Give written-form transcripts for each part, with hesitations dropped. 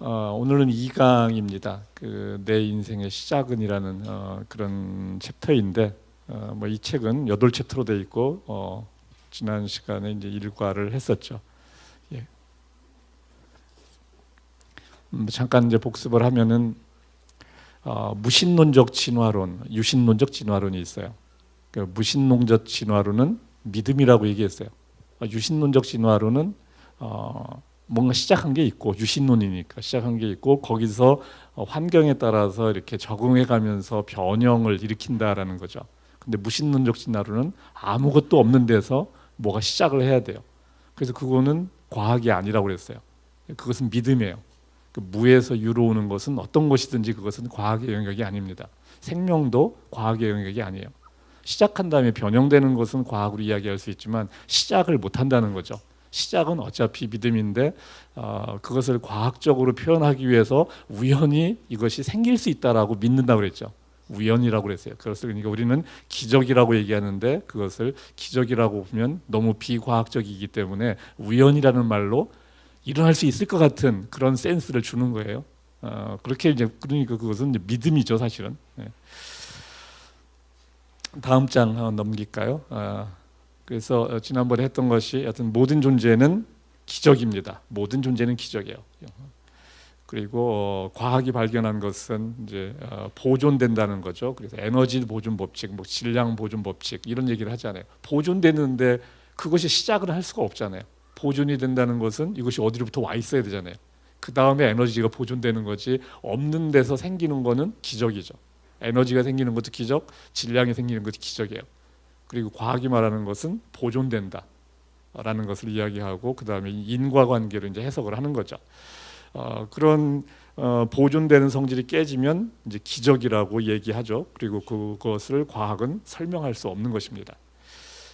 오늘은 2강입니다. 내 인생의 시작은이라는 그런 챕터인데, 이 책은 8챕터로 되어 있고, 지난 시간에 이제 일과를 했었죠. 예. 잠깐 이제 복습을 하면은 무신론적 진화론, 유신론적 진화론이 있어요. 무신론적 진화론은 믿음이라고 얘기했어요. 유신론적 진화론은 뭔가 시작한 게 있고, 유신론이니까 시작한 게 있고, 거기서 환경에 따라서 이렇게 적응해 가면서 변형을 일으킨다라는 거죠. 근데 무신론적 진화론은 아무것도 없는 데서 뭐가 시작을 해야 돼요. 그래서 그거는 과학이 아니라고 그랬어요. 그것은 믿음이에요. 무에서 유로 오는 것은 어떤 것이든지 그것은 과학의 영역이 아닙니다. 생명도 과학의 영역이 아니에요. 시작한 다음에 변형되는 것은 과학으로 이야기할 수 있지만 시작을 못 한다는 거죠. 시작은 어차피 믿음인데 그것을 과학적으로 표현하기 위해서 우연히 이것이 생길 수 있다라고 믿는다고 그랬죠. 우연이라고 그랬어요. 그것을 그러니까 우리는 기적이라고 얘기하는데 그것을 기적이라고 보면 너무 비과학적이기 때문에 우연이라는 말로 일어날 수 있을 것 같은 그런 센스를 주는 거예요. 그렇게 이제 그러니까 그것은 이제 믿음이죠, 사실은. 네. 다음 장 넘길까요? 그래서 지난번에 했던 것이 하여튼 모든 존재는 기적입니다. 모든 존재는 기적이에요. 그리고 과학이 발견한 것은 이제 보존된다는 거죠. 그래서 에너지 보존 법칙, 뭐 질량 보존 법칙 이런 얘기를 하잖아요. 보존되는데 그것이 시작을 할 수가 없잖아요. 보존이 된다는 것은 이것이 어디로부터 와 있어야 되잖아요. 그 다음에 에너지가 보존되는 거지 없는 데서 생기는 거는 기적이죠. 에너지가 생기는 것도 기적, 질량이 생기는 것도 기적이에요. 그리고 과학이 말하는 것은 보존된다라는 것을 이야기하고 그 다음에 인과관계로 이제 해석을 하는 거죠. 그런 보존되는 성질이 깨지면 이제 기적이라고 얘기하죠. 그리고 그것을 과학은 설명할 수 없는 것입니다.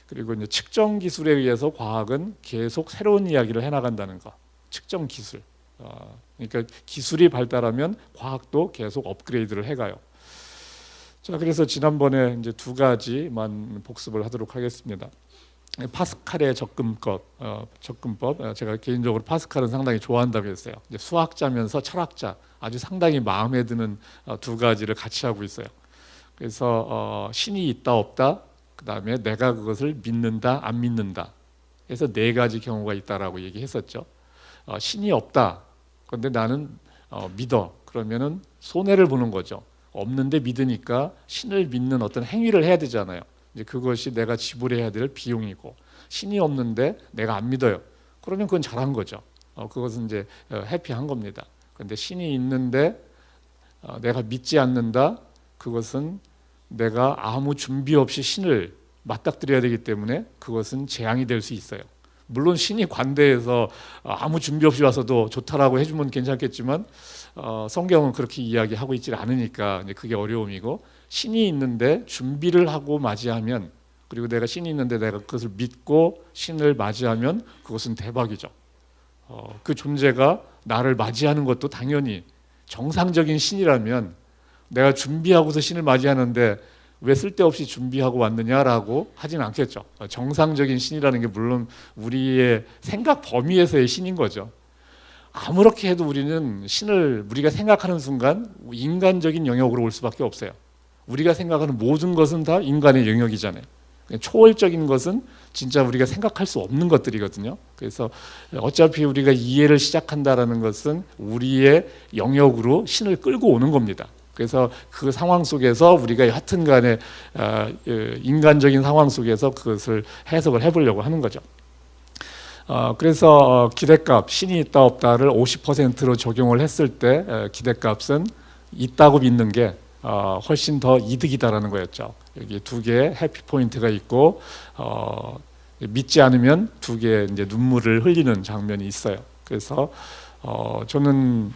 그리고 이제 측정 기술에 의해서 과학은 계속 새로운 이야기를 해나간다는 거. 측정 기술. 그러니까 기술이 발달하면 과학도 계속 업그레이드를 해가요. 자, 그래서 지난번에 이제 2가지만 복습을 하도록 하겠습니다. 파스칼의 접근법, 제가 개인적으로 파스칼은 상당히 좋아한다고 했어요. 이제 수학자면서 철학자, 아주 상당히 마음에 드는 2가지를 같이 하고 있어요. 그래서 신이 있다 없다, 그 다음에 내가 그것을 믿는다 안 믿는다. 그래서 4가지 경우가 있다라고 얘기했었죠. 신이 없다. 그런데 나는 믿어. 그러면은 손해를 보는 거죠. 없는데 믿으니까 신을 믿는 어떤 행위를 해야 되잖아요. 이제 그것이 내가 지불해야 될 비용이고, 신이 없는데 내가 안 믿어요. 그러면 그건 잘한 거죠. 그것은 이제 해피한 겁니다. 그런데 신이 있는데 내가 믿지 않는다. 그것은 내가 아무 준비 없이 신을 맞닥뜨려야 되기 때문에 그것은 재앙이 될 수 있어요. 물론 신이 관대해서 아무 준비 없이 와서도 좋다라고 해주면 괜찮겠지만 성경은 그렇게 이야기하고 있지 않으니까 이제 그게 어려움이고, 신이 있는데 준비를 하고 맞이하면, 그리고 내가 신이 있는데 내가 그것을 믿고 신을 맞이하면 그것은 대박이죠. 그 존재가 나를 맞이하는 것도 당연히 정상적인 신이라면 내가 준비하고서 신을 맞이하는데 왜 쓸데없이 준비하고 왔느냐라고 하진 않겠죠. 정상적인 신이라는 게 물론 우리의 생각 범위에서의 신인 거죠. 아무렇게 해도 우리는 신을 우리가 생각하는 순간 인간적인 영역으로 올 수밖에 없어요. 우리가 생각하는 모든 것은 다 인간의 영역이잖아요. 초월적인 것은 진짜 우리가 생각할 수 없는 것들이거든요. 그래서 어차피 우리가 이해를 시작한다라는 것은 우리의 영역으로 신을 끌고 오는 겁니다. 그래서 그 상황 속에서 우리가 하여튼 간에 인간적인 상황 속에서 그것을 해석을 해보려고 하는 거죠. 그래서 기대값, 신이 있다 없다를 50%로 적용을 했을 때 기대값은 있다고 믿는 게 훨씬 더 이득이다라는 거였죠. 여기 2개의 해피 포인트가 있고 믿지 않으면 2개의 이제 눈물을 흘리는 장면이 있어요. 그래서 저는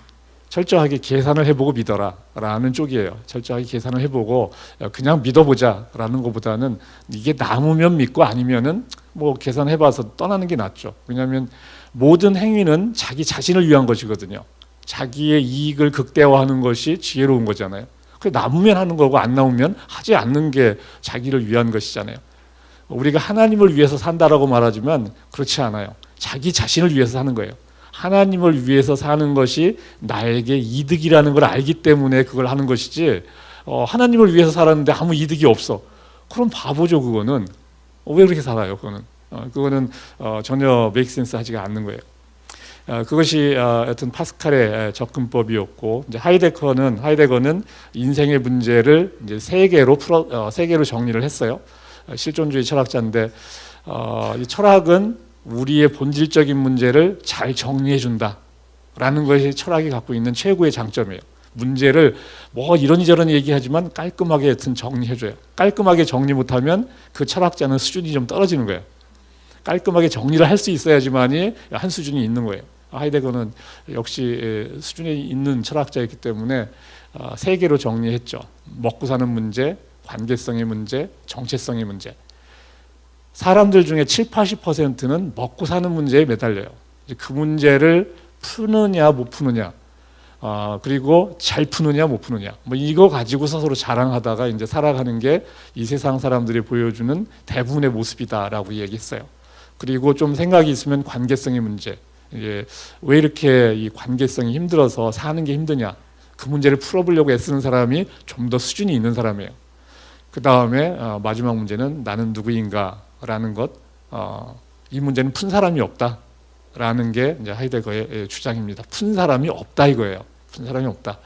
철저하게 계산을 해보고 믿어라 라는 쪽이에요. 철저하게 계산을 해보고 그냥 믿어보자 라는 것보다는 이게 남으면 믿고 아니면은 뭐 계산해봐서 떠나는 게 낫죠. 왜냐하면 모든 행위는 자기 자신을 위한 것이거든요. 자기의 이익을 극대화하는 것이 지혜로운 거잖아요. 남으면 하는 거고 안 남으면 하지 않는 게 자기를 위한 것이잖아요. 우리가 하나님을 위해서 산다라고 말하지만 그렇지 않아요. 자기 자신을 위해서 사는 거예요. 하나님을 위해서 사는 것이 나에게 이득이라는 걸 알기 때문에 그걸 하는 것이지, 하나님을 위해서 살았는데 아무 이득이 없어. 그럼 바보죠, 그거는. 왜 그렇게 살아요, 그거는? 그거는 전혀 메이크 센스 하지가 않는 거예요. 그것이 하여튼 파스칼의 접근법이었고, 이제 하이데거는 인생의 문제를 이제 세 개로 정리를 했어요. 실존주의 철학자인데, 이 철학은 우리의 본질적인 문제를 잘 정리해 준다라는 것이 철학이 갖고 있는 최고의 장점이에요. 문제를 뭐 이런저런 얘기하지만 깔끔하게 하여튼 정리해줘요. 깔끔하게 정리 못하면 그 철학자는 수준이 좀 떨어지는 거예요. 깔끔하게 정리를 할 수 있어야지만이 한 수준이 있는 거예요. 하이데거는 역시 수준에 있는 철학자였기 때문에 세 개로 정리했죠. 먹고 사는 문제, 관계성의 문제, 정체성의 문제. 사람들 중에 70~80%는 먹고 사는 문제에 매달려요. 그 문제를 푸느냐 못 푸느냐, 그리고 잘 푸느냐 못 푸느냐, 뭐 이거 가지고 서로 자랑하다가 이제 살아가는 게 이 세상 사람들이 보여주는 대부분의 모습이다라고 얘기했어요. 그리고 좀 생각이 있으면 관계성의 문제, 왜 이렇게 이 관계성이 힘들어서 사는 게 힘드냐, 그 문제를 풀어보려고 애쓰는 사람이 좀 더 수준이 있는 사람이에요. 그 다음에 마지막 문제는 나는 누구인가라는 것, 이 문제는 푼 사람이 없다라는 게 이제 하이데거의 주장입니다. 푼 사람이 없다 이거예요. 푼 사람이 없다.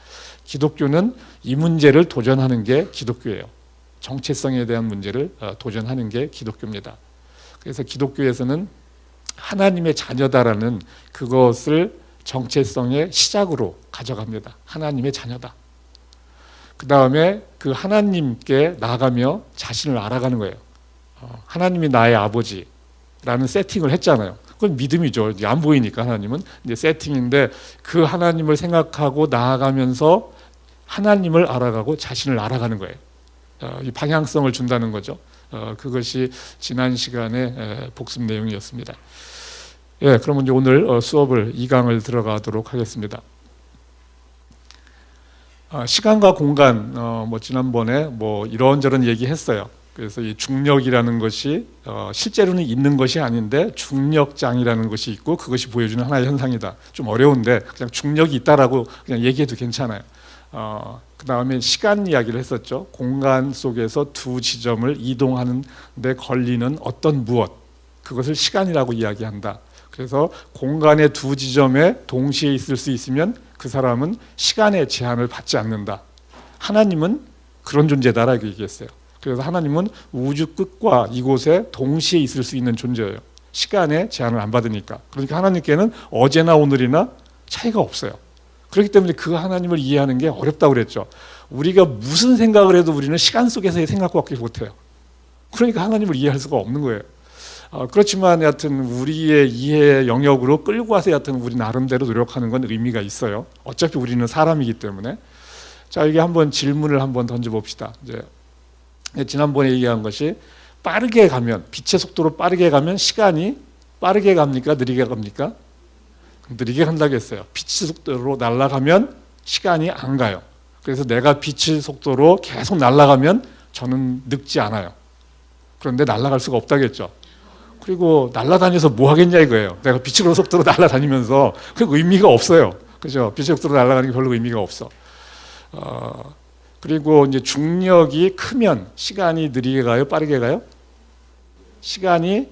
기독교는 이 문제를 도전하는 게 기독교예요. 정체성에 대한 문제를 도전하는 게 기독교입니다. 그래서 기독교에서는 하나님의 자녀다라는 그것을 정체성의 시작으로 가져갑니다. 하나님의 자녀다. 그 다음에 그 하나님께 나아가며 자신을 알아가는 거예요. 하나님이 나의 아버지라는 세팅을 했잖아요. 그건 믿음이죠. 안 보이니까 하나님은 이제 세팅인데, 그 하나님을 생각하고 나아가면서 하나님을 알아가고 자신을 알아가는 거예요. 이 방향성을 준다는 거죠. 그것이 지난 시간의 복습 내용이었습니다. 예, 그러면 이제 오늘 수업을 2강을 들어가도록 하겠습니다. 시간과 공간, 뭐 지난번에 뭐 이런저런 얘기했어요. 그래서 이 중력이라는 것이 실제로는 있는 것이 아닌데 중력장이라는 것이 있고, 그것이 보여주는 하나의 현상이다. 좀 어려운데 그냥 중력이 있다라고 그냥 얘기해도 괜찮아요. 그 다음에 시간 이야기를 했었죠. 공간 속에서 두 지점을 이동하는 데 걸리는 어떤 무엇, 그것을 시간이라고 이야기한다. 그래서 공간의 두 지점에 동시에 있을 수 있으면 그 사람은 시간의 제한을 받지 않는다. 하나님은 그런 존재다라고 얘기했어요. 그래서 하나님은 우주 끝과 이곳에 동시에 있을 수 있는 존재예요. 시간의 제한을 안 받으니까. 그러니까 하나님께는 어제나 오늘이나 차이가 없어요. 그렇기 때문에 그 하나님을 이해하는 게 어렵다고 그랬죠. 우리가 무슨 생각을 해도 우리는 시간 속에서의 생각밖에 못해요. 그러니까 하나님을 이해할 수가 없는 거예요. 그렇지만 여하튼 우리의 이해 영역으로 끌고 와서 여하튼 우리 나름대로 노력하는 건 의미가 있어요. 어차피 우리는 사람이기 때문에. 자, 이게 한번 질문을 한번 던져봅시다. 이제 지난번에 얘기한 것이, 빠르게 가면, 빛의 속도로 빠르게 가면 시간이 빠르게 갑니까? 느리게 갑니까? 느리게 간다고 했어요. 빛의 속도로 날아가면 시간이 안 가요. 그래서 내가 빛의 속도로 계속 날아가면 저는 늙지 않아요. 그런데 날아갈 수가 없다겠죠. 그리고 날아다녀서 뭐 하겠냐 이거예요. 내가 빛의 속도로 날아다니면서 그 의미가 없어요. 그죠? 빛의 속도로 날아가는 게 별로 의미가 없어. 그리고 이제 중력이 크면 시간이 느리게 가요? 빠르게 가요? 시간이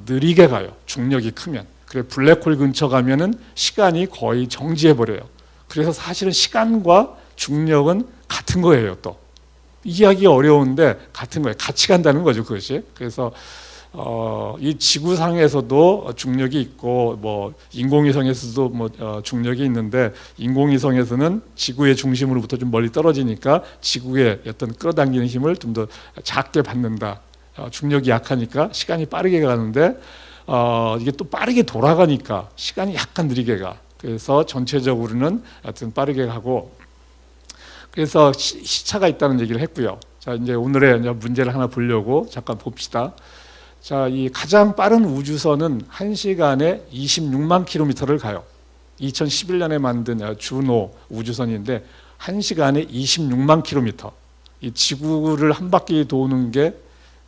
느리게 가요. 중력이 크면. 그래, 블랙홀 근처 가면은 시간이 거의 정지해 버려요. 그래서 사실은 시간과 중력은 같은 거예요. 또 이해하기 어려운데 같은 거예요. 같이 간다는 거죠, 그것이. 그래서 이 지구상에서도 중력이 있고, 뭐 인공위성에서도 뭐 중력이 있는데, 인공위성에서는 지구의 중심으로부터 좀 멀리 떨어지니까 지구의 어떤 끌어당기는 힘을 좀 더 작게 받는다. 중력이 약하니까 시간이 빠르게 가는데, 이게 또 빠르게 돌아가니까 시간이 약간 느리게 가. 그래서 전체적으로는 하여튼 빠르게 가고, 그래서 시차가 있다는 얘기를 했고요. 자, 이제 오늘의 문제를 하나 보려고 잠깐 봅시다. 자, 이 가장 빠른 우주선은 1시간에 26만 킬로미터를 가요. 2011년에 만든 주노 우주선인데 1시간에 26만 킬로미터. 이 지구를 한 바퀴 도는 게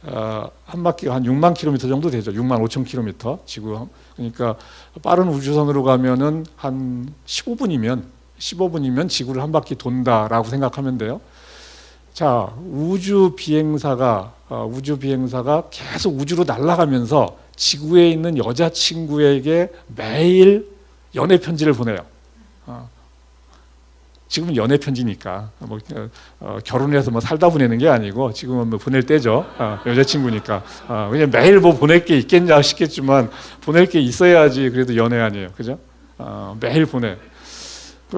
한 바퀴가 한 6만 킬로미터 정도 되죠. 6만 5천 킬로미터 지구. 그러니까 빠른 우주선으로 가면은 한 15분이면 지구를 한 바퀴 돈다라고 생각하면 돼요. 자, 우주 비행사가 계속 우주로 날아가면서 지구에 있는 여자친구에게 매일 연애 편지를 보내요. 지금은 연애 편지니까 결혼해서 뭐 살다 보내는 게 아니고 지금은 뭐 보낼 때죠. 여자친구니까 그냥 매일 뭐 보낼 게 있겠냐 싶겠지만 보낼 게 있어야지 그래도 연애 아니에요, 그죠? 매일 보내.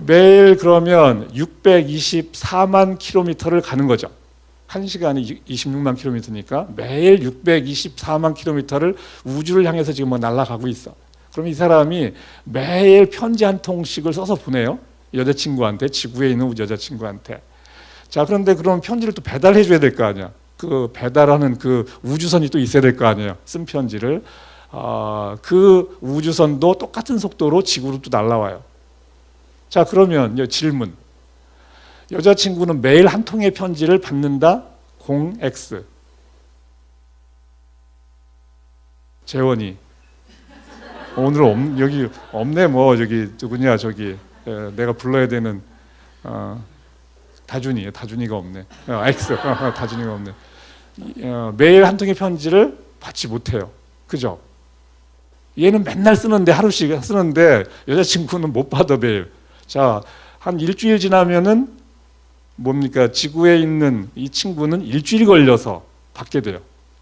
매일 그러면 624만 킬로미터를 가는 거죠. 1시간이 26만 킬로미터니까 매일 624만 킬로미터를 우주를 향해서 지금 뭐 날아가고 있어. 그럼 이 사람이 매일 편지 한 통씩을 써서 보내요. 여자친구한테, 지구에 있는 여자친구한테. 자, 그런데 그럼 편지를 또 배달해 줘야 될 거 아니야. 그 배달하는 그 우주선이 또 있어야 될 거 아니에요. 쓴 편지를. 그 우주선도 똑같은 속도로 지구로 또 날아와요. 자, 그러면 질문. 여자친구는 매일 한 통의 편지를 받는다? 0x. 재원이. 오늘 여기 없네. 뭐 저기 누구냐 저기 내가 불러야 되는 다준이가 없네. X. 다준이가 없네. 매일 한 통의 편지를 받지 못해요. 그죠? 얘는 맨날 쓰는데 하루씩 쓰는데 여자친구는 못 받아 매일. 자, 한 일주일 지나면은 뭡니까? 지구에 있는 이 친구는 일주일 걸려서 받게 돼요.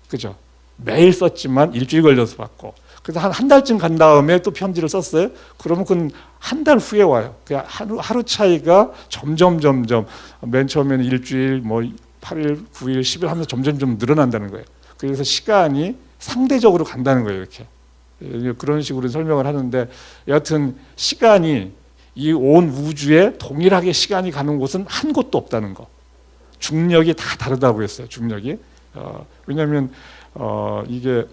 그죠? 매일 썼지만 일주일 걸려서 받고. 그래서 한 달쯤 간 다음에 또 편지를 썼어요. 그러면 그건 한 달 후에 와요. 그냥 하루 차이가 점점 맨 처음에는 일주일, 뭐 8일, 9일, 10일 하면서 점점 늘어난다는 거예요. 그래서 시간이 상대적으로 간다는 거예요. 이렇게 그런 식으로 설명을 하는데 여하튼 시간이 이 온 우주에 동일하게 시간이 가는 곳은 한 곳도 없다는 거. 중력이 다 다르다고 했어요. 중력이. 왜냐하면 이게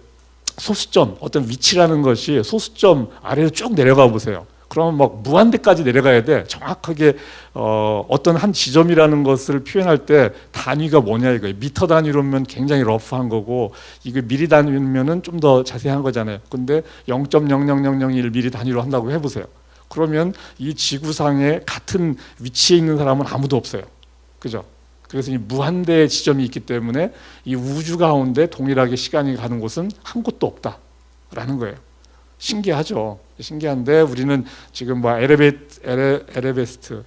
소수점, 어떤 위치라는 것이 소수점 아래로 쭉 내려가 보세요. 그러면 막 무한대까지 내려가야 돼. 정확하게 어떤 한 지점이라는 것을 표현할 때 단위가 뭐냐 이거예요. 미터 단위로면 굉장히 러프한 거고 이게 미리 단위면은 좀 더 자세한 거잖아요. 근데 0.00001 미리 단위로 한다고 해보세요. 그러면 이 지구상에 같은 위치에 있는 사람은 아무도 없어요. 그죠? 그래서 이 무한대의 지점이 있기 때문에 이 우주 가운데 동일하게 시간이 가는 곳은 한 곳도 없다라는 거예요. 신기하죠? 신기한데 우리는 지금 뭐 에베레스트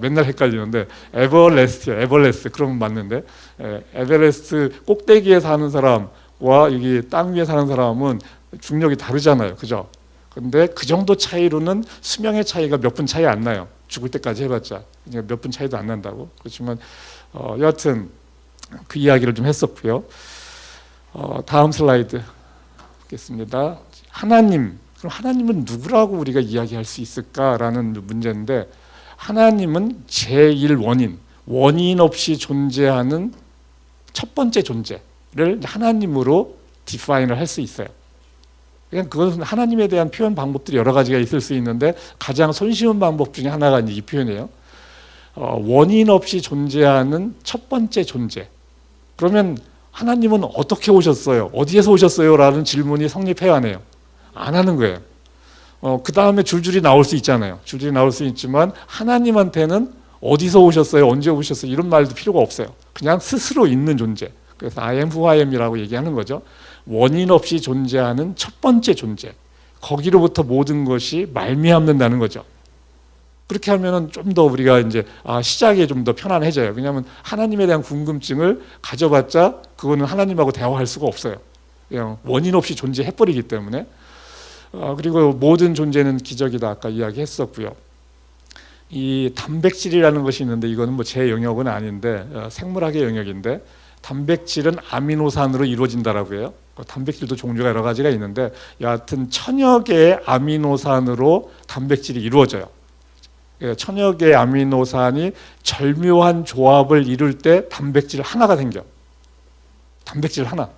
맨날 헷갈리는데 에버레스트 그러면 맞는데 에베레스트 꼭대기에 사는 사람과 여기 땅 위에 사는 사람은 중력이 다르잖아요. 그죠? 근데 그 정도 차이로는 수명의 차이가 몇 분 차이 안 나요. 죽을 때까지 해봤자 몇 분 차이도 안 난다고. 그렇지만 여하튼 그 이야기를 좀 했었고요. 다음 슬라이드 보겠습니다. 하나님, 그럼 하나님은 누구라고 우리가 이야기할 수 있을까라는 문제인데 하나님은 제일 원인 없이 존재하는 첫 번째 존재를 하나님으로 디파인을 할 수 있어요. 그냥 그것은 하나님에 대한 표현 방법들이 여러 가지가 있을 수 있는데 가장 손쉬운 방법 중에 하나가 이 표현이에요. 원인 없이 존재하는 첫 번째 존재. 그러면 하나님은 어떻게 오셨어요? 어디에서 오셨어요? 라는 질문이 성립해야 하네요. 안 하는 거예요. 그 다음에 줄줄이 나올 수 있잖아요. 줄줄이 나올 수 있지만 하나님한테는 어디서 오셨어요? 언제 오셨어요? 이런 말도 필요가 없어요. 그냥 스스로 있는 존재. 그래서 I am who I am이라고 얘기하는 거죠. 원인 없이 존재하는 첫 번째 존재. 거기로부터 모든 것이 말미암는다는 거죠. 그렇게 하면은 좀 더 우리가 이제 시작이 좀 더 편안해져요. 왜냐하면 하나님에 대한 궁금증을 가져봤자 그거는 하나님하고 대화할 수가 없어요. 그냥 원인 없이 존재해버리기 때문에. 그리고 모든 존재는 기적이다. 아까 이야기했었고요. 이 단백질이라는 것이 있는데 이거는 뭐 제 영역은 아닌데 생물학의 영역인데 단백질은 아미노산으로 이루어진다라고 해요. 단백질도 종류가 여러 가지가 있는데 여하튼 천여 개의 아미노산으로 단백질이 이루어져요. 천여 개의 아미노산이 절묘한 조합을 이룰 때 단백질 하나가 생겨. 단백질 하나.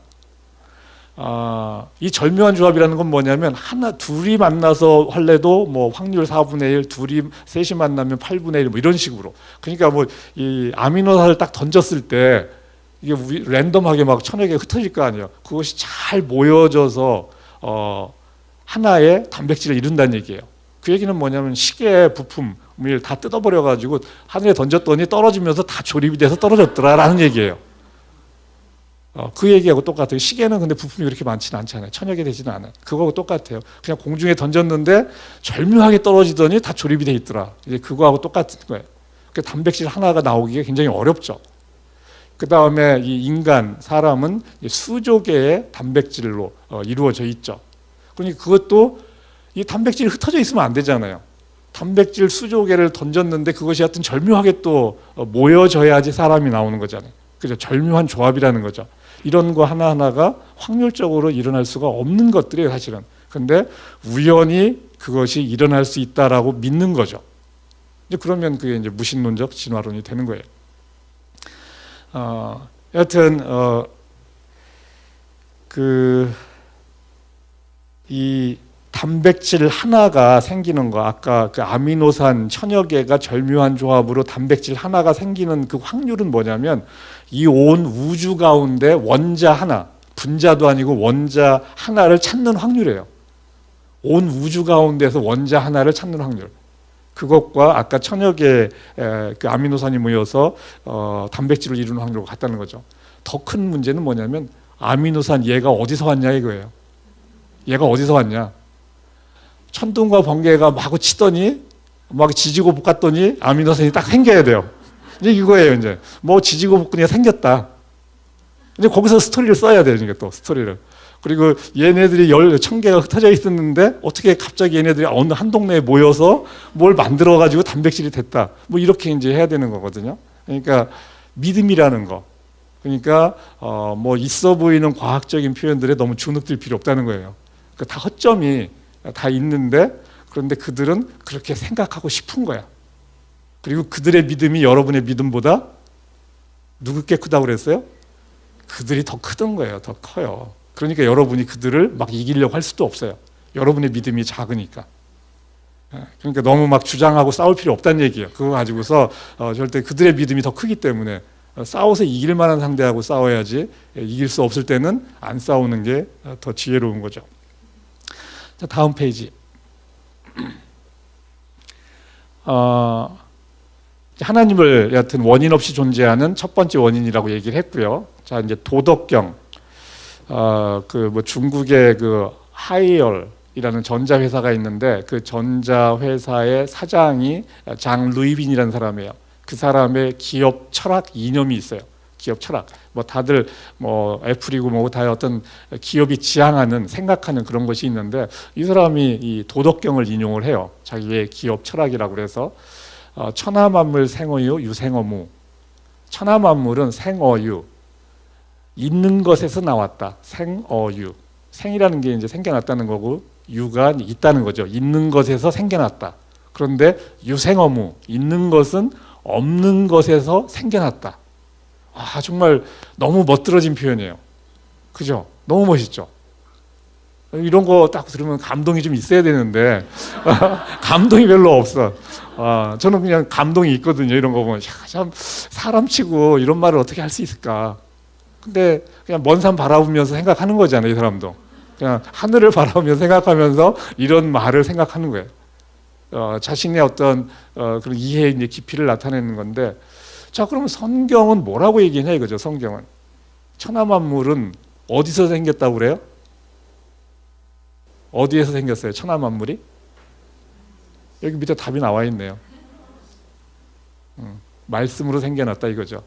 이 절묘한 조합이라는 건 뭐냐면 둘이 만나서 할래도 뭐 확률 4분의 1, 셋이 만나면 8분의 1 뭐 이런 식으로. 그러니까 뭐 이 아미노산을 딱 던졌을 때 이게 랜덤하게 막 천여 개 흩어질 거 아니에요. 그것이 잘 모여져서 하나의 단백질을 이룬다는 얘기예요. 그 얘기는 뭐냐면 시계 부품을 다 뜯어버려 가지고 하늘에 던졌더니 떨어지면서 다 조립이 돼서 떨어졌더라라는 얘기예요. 그 얘기하고 똑같아요. 시계는 근데 부품이 그렇게 많지는 않잖아요. 천여 개 되지는 않아요. 그거하고 똑같아요. 그냥 공중에 던졌는데 절묘하게 떨어지더니 다 조립이 돼 있더라. 이제 그거하고 똑같은 거예요. 그 단백질 하나가 나오기가 굉장히 어렵죠. 그 다음에 이 인간, 사람은 수조 개의 단백질로 이루어져 있죠. 그러니까 그것도 이 단백질이 흩어져 있으면 안 되잖아요. 단백질 수조 개를 던졌는데 그것이 하여튼 절묘하게 또 모여져야지 사람이 나오는 거잖아요. 그죠? 절묘한 조합이라는 거죠. 이런 거 하나하나가 확률적으로 일어날 수가 없는 것들이에요, 사실은. 근데 우연히 그것이 일어날 수 있다라고 믿는 거죠. 이제 그러면 그게 이제 무신론적 진화론이 되는 거예요. 여하튼 이 단백질 하나가 생기는 거, 아까 그 아미노산 천여 개가 절묘한 조합으로 단백질 하나가 생기는 그 확률은 뭐냐면 이 온 우주 가운데 원자 하나, 분자도 아니고 원자 하나를 찾는 확률이에요. 온 우주 가운데서 원자 하나를 찾는 확률. 그것과 아까 천여 개의 그 아미노산이 모여서 단백질을 이루는 확률과 같다는 거죠. 더 큰 문제는 뭐냐면 아미노산 얘가 어디서 왔냐 이거예요. 얘가 어디서 왔냐. 천둥과 번개가 마구 치더니 막 지지고 볶았더니 아미노산이 딱 생겨야 돼요. 이제 이거예요. 이제 뭐 지지고 볶으니까 생겼다. 이제 거기서 스토리를 써야 돼요. 그러니까 또 스토리를. 그리고 얘네들이 10,000개가 흩어져 있었는데 어떻게 갑자기 얘네들이 어느 한 동네에 모여서 뭘 만들어 가지고 단백질이 됐다. 뭐 이렇게 이제 해야 되는 거거든요. 그러니까 믿음이라는 거. 그러니까 뭐 있어 보이는 과학적인 표현들에 너무 주눅들 필요 없다는 거예요. 그러니까 다 허점이 다 있는데 그런데 그들은 그렇게 생각하고 싶은 거야. 그리고 그들의 믿음이 여러분의 믿음보다 누구께 크다고 그랬어요? 그들이 더 크던 거예요. 더 커요. 그러니까 여러분이 그들을 막 이기려고 할 수도 없어요. 여러분의 믿음이 작으니까. 그러니까 너무 막 주장하고 싸울 필요 없다는 얘기예요. 그거 가지고서 절대 그들의 믿음이 더 크기 때문에 싸워서 이길 만한 상대하고 싸워야지 이길 수 없을 때는 안 싸우는 게 더 지혜로운 거죠. 자, 다음 페이지. 하나님을 여하튼 원인 없이 존재하는 첫 번째 원인이라고 얘기를 했고요. 자, 이제 도덕경. 그 뭐 중국의 그 하이얼이라는 전자회사가 있는데 그 전자회사의 사장이 장 루이빈이라는 사람이에요. 그 사람의 기업 철학 이념이 있어요. 기업 철학. 뭐 다들 뭐 애플이고 뭐고 다 어떤 기업이 지향하는 생각하는 그런 것이 있는데 이 사람이 이 도덕경을 인용을 해요. 자기의 기업 철학이라고 그래서 천하만물 생어유 유생어무. 천하만물은 생어유. 있는 것에서 나왔다. 생어유. 생이라는 게 이제 생겨났다는 거고 유가 있다는 거죠. 있는 것에서 생겨났다. 그런데 유생어무. 있는 것은 없는 것에서 생겨났다. 아, 정말 너무 멋들어진 표현이에요. 그죠? 너무 멋있죠? 이런 거 딱 들으면 감동이 좀 있어야 되는데 감동이 별로 없어. 저는 그냥 감동이 있거든요. 이런 거 보면 참 사람치고 이런 말을 어떻게 할 수 있을까. 근데 그냥 먼 산 바라보면서 생각하는 거잖아요. 이 사람도 그냥 하늘을 바라보면서 생각하면서 이런 말을 생각하는 거예요. 자신의 어떤 그런 이해의 이제 깊이를 나타내는 건데, 자, 그러면 성경은 뭐라고 얘기해 이거죠? 성경은 천하만물은 어디서 생겼다고 그래요? 어디에서 생겼어요? 천하만물이? 여기 밑에 답이 나와 있네요. 말씀으로 생겨났다 이거죠.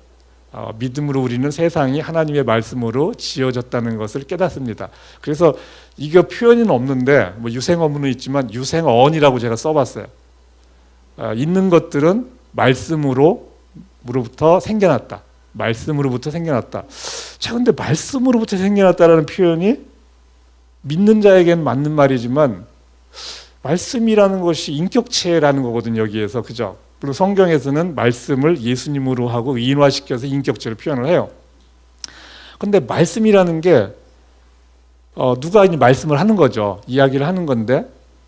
믿음으로 우리는 세상이 하나님의 말씀으로 지어졌다는 것을 깨닫습니다. 그래서 이거 표현은 없는데 뭐 유생어문은 있지만 유생언이라고 제가 써봤어요. 있는 것들은 말씀으로부터 생겨났다. 말씀으로부터 생겨났다. 자, 근데 말씀으로부터 생겨났다라는 표현이 믿는 자에겐 맞는 말이지만 말씀이라는 것이 인격체라는 거거든요. 여기에서 그죠? 그리고 성경에서는 말씀을 예수님으로 하고 의인화시켜서 인격체를 표현을 해요. 근데 말씀이라는 게 누가 이제 말씀을 하는 거죠. 이야기를 하는 건데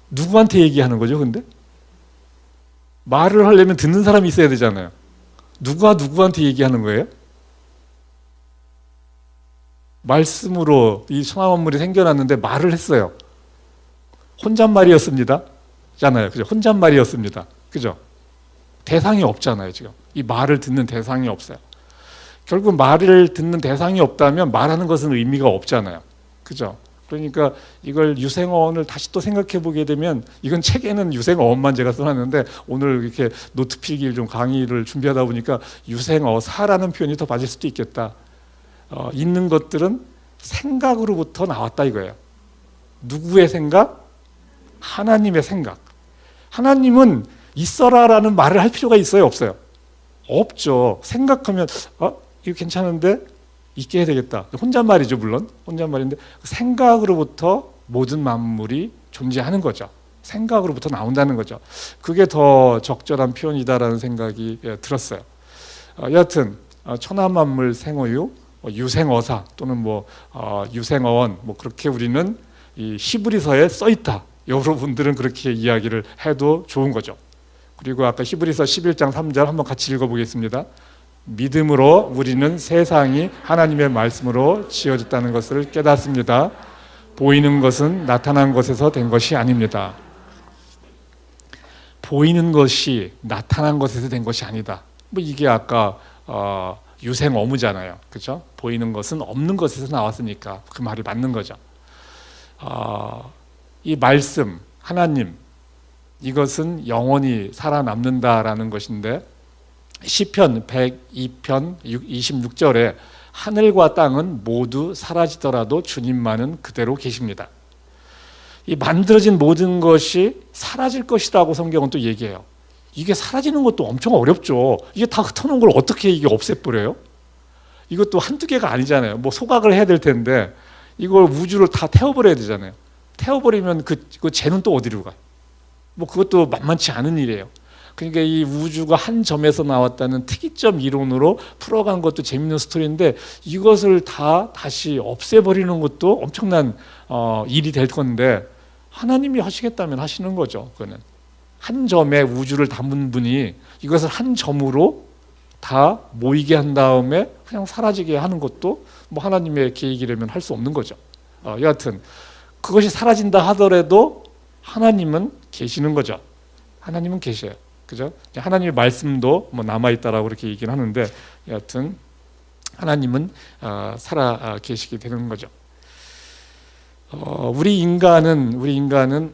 누구한테 얘기하는 거죠? 근데 말을 하려면 듣는 사람이 있어야 되잖아요. 누가 누구한테 얘기하는 거예요? 말씀으로 이 천하만물이 생겨났는데 말을 했어요. 혼잣말이었습니다. 잖아요. 그죠? 혼잣말이었습니다. 그죠? 대상이 없잖아요, 지금. 이 말을 듣는 대상이 없어요. 결국 말을 듣는 대상이 없다면 말하는 것은 의미가 없잖아요. 그죠? 그러니까 이걸 유생어원을 다시 또 생각해 보게 되면, 이건 책에는 유생어원만 제가 써놨는데 오늘 이렇게 노트 필기를 좀 강의를 준비하다 보니까 유생어사라는 표현이 더 맞을 수도 있겠다. 있는 것들은 생각으로부터 나왔다 이거예요. 누구의 생각? 하나님의 생각. 하나님은 있어라라는 말을 할 필요가 있어요, 없어요? 없죠. 생각하면 이거 괜찮은데 있게 해야 되겠다. 혼잣말이죠, 물론. 혼잣말인데 생각으로부터 모든 만물이 존재하는 거죠. 생각으로부터 나온다는 거죠. 그게 더 적절한 표현이다라는 생각이 들었어요. 여하튼 천하만물 생어유, 유생어사 또는 유생어원, 그렇게 우리는 이 히브리서에 써 있다. 여러분들은 그렇게 이야기를 해도 좋은 거죠. 그리고 아까 히브리서 11장 3절 한번 같이 읽어보겠습니다. 믿음으로 우리는 세상이 하나님의 말씀으로 지어졌다는 것을 깨닫습니다. 보이는 것은 나타난 것에서 된 것이 아닙니다. 보이는 것이 나타난 것에서 된 것이 아니다. 이게 아까 유생어무잖아요. 그렇죠? 보이는 것은 없는 것에서 나왔으니까 그 말이 맞는 거죠. 이 말씀, 하나님, 이것은 영원히 살아남는다라는 것인데, 시편 102편 26절에 하늘과 땅은 모두 사라지더라도 주님만은 그대로 계십니다. 이 만들어진 모든 것이 사라질 것이라고 성경은 또 얘기해요. 이게 사라지는 것도 엄청 어렵죠. 이게 다 흩어놓은 걸 어떻게 이게 없애버려요? 이것도 한두 개가 아니잖아요. 소각을 해야 될 텐데 이걸 우주를 다 태워버려야 되잖아요. 태워버리면 그 쟤는 또 어디로 가요? 그것도 만만치 않은 일이에요. 그러니까 이 우주가 한 점에서 나왔다는 특이점 이론으로 풀어간 것도 재밌는 스토리인데, 이것을 다 다시 없애버리는 것도 엄청난 일이 될 건데, 하나님이 하시겠다면 하시는 거죠. 그거는 한 점에 우주를 담은 분이 이것을 한 점으로 다 모이게 한 다음에 그냥 사라지게 하는 것도 하나님의 계획이라면 할 수 없는 거죠. 여하튼 그것이 사라진다 하더라도 하나님은 계시는 거죠. 하나님은 계셔요. 그죠? 하나님의 말씀도 남아있다라고 그렇게 얘기를 하는데, 여하튼 하나님은 살아 계시게 되는 거죠. 우리 인간은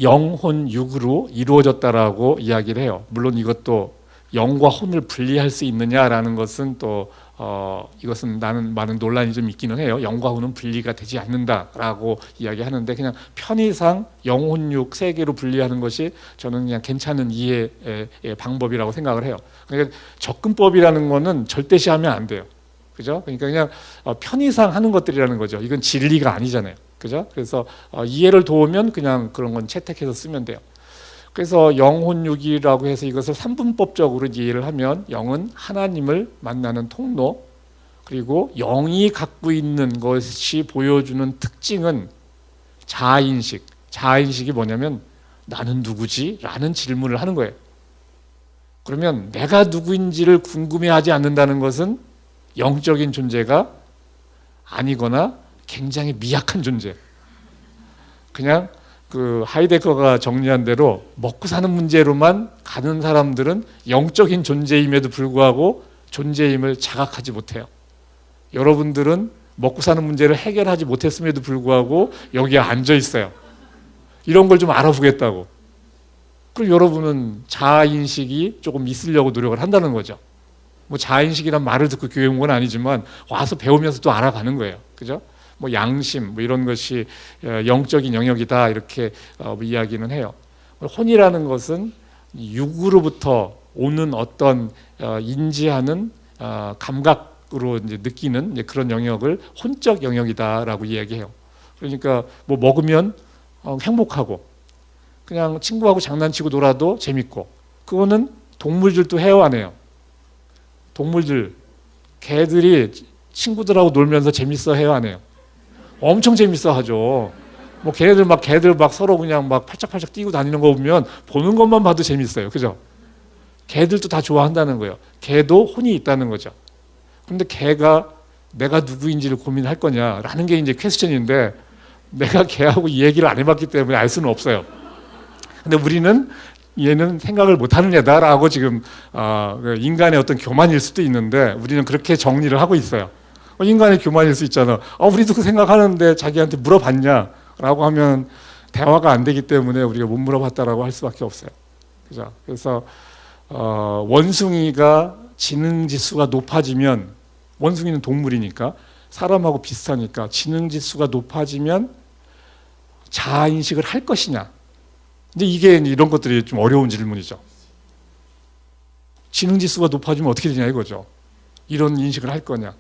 영혼 육으로 이루어졌다라고 이야기를 해요. 물론 이것도 영과 혼을 분리할 수 있느냐라는 것은 또 이것은 많은 논란이 좀 있기는 해요. 영과 혼은 분리가 되지 않는다라고 이야기하는데, 그냥 편의상 영혼육 세 개로 분리하는 것이 저는 그냥 괜찮은 이해의 방법이라고 생각을 해요. 그러니까 접근법이라는 거는 절대시하면 안 돼요. 그죠? 그러니까 그냥 편의상 하는 것들이라는 거죠. 이건 진리가 아니잖아요. 그죠? 그래서 이해를 도우면 그냥 그런 건 채택해서 쓰면 돼요. 그래서 영혼육이라고 해서 이것을 삼분법적으로 이해를 하면, 영은 하나님을 만나는 통로, 그리고 영이 갖고 있는 것이 보여주는 특징은 자아인식. 자아인식이 뭐냐면 나는 누구지? 라는 질문을 하는 거예요. 그러면 내가 누구인지를 궁금해하지 않는다는 것은 영적인 존재가 아니거나 굉장히 미약한 존재. 그냥 하이데거가 정리한 대로 먹고 사는 문제로만 가는 사람들은 영적인 존재임에도 불구하고 존재임을 자각하지 못해요. 여러분들은 먹고 사는 문제를 해결하지 못했음에도 불구하고 여기에 앉아 있어요. 이런 걸 좀 알아보겠다고. 그럼 여러분은 자아인식이 조금 있으려고 노력을 한다는 거죠. 자아인식이란 말을 듣고 교회 온 건 아니지만 와서 배우면서 또 알아가는 거예요. 그죠? 양심 이런 것이 영적인 영역이다 이렇게 이야기는 해요. 혼이라는 것은 육으로부터 오는 어떤 인지하는 감각으로 이제 느끼는 이제 그런 영역을 혼적 영역이다라고 이야기해요. 그러니까 먹으면 행복하고 그냥 친구하고 장난치고 놀아도 재밌고, 그거는 동물들도 해요, 안 해요? 동물들, 개들이 친구들하고 놀면서 재밌어 해요, 안 해요? 엄청 재밌어 하죠. 걔들 막 서로 그냥 막 팔짝팔짝 뛰고 다니는 거 보면 보는 것만 봐도 재밌어요. 그죠? 개들도 다 좋아한다는 거예요. 개도 혼이 있다는 거죠. 그런데 개가 내가 누구인지를 고민할 거냐라는 게 이제 퀘스천인데 내가 걔하고 이 얘기를 안 해봤기 때문에 알 수는 없어요. 근데 우리는 얘는 생각을 못하는 애다라고 지금 인간의 어떤 교만일 수도 있는데 우리는 그렇게 정리를 하고 있어요. 인간의 교만일 수 있잖아. 우리도 그 생각하는데 자기한테 물어봤냐라고 하면 대화가 안 되기 때문에 우리가 못 물어봤다라고 할 수밖에 없어요. 그죠? 그래서 원숭이가 지능 지수가 높아지면, 원숭이는 동물이니까 사람하고 비슷하니까 지능 지수가 높아지면 자아 인식을 할 것이냐. 근데 이게 이런 것들이 좀 어려운 질문이죠. 지능 지수가 높아지면 어떻게 되냐 이거죠. 이런 인식을 할 거냐,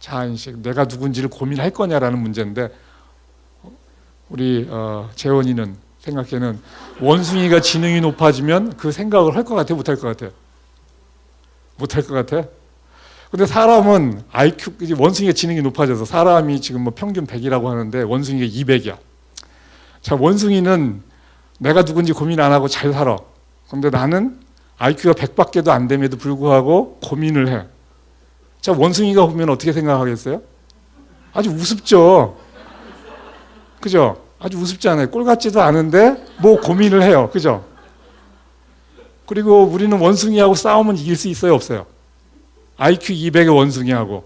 자아 인식, 내가 누군지를 고민할 거냐라는 문제인데, 우리 재원이는 생각에는 원숭이가 지능이 높아지면 그 생각을 할 것 같아, 못 할 것 같아? 못 할 것 같아? 근데 사람은 IQ, 원숭이가 지능이 높아져서 사람이 지금 뭐 평균 100이라고 하는데 원숭이가 200이야. 자, 원숭이는 내가 누군지 고민 안 하고 잘 살아. 근데 나는 IQ가 100밖에도 안 됨에도 불구하고 고민을 해. 자, 원숭이가 보면 어떻게 생각하겠어요? 아주 우습죠. 그죠? 아주 우습지 않아요. 꼴 같지도 않은데 뭐 고민을 해요. 그죠? 그리고 우리는 원숭이하고 싸우면 이길 수 있어요, 없어요? IQ 200의 원숭이하고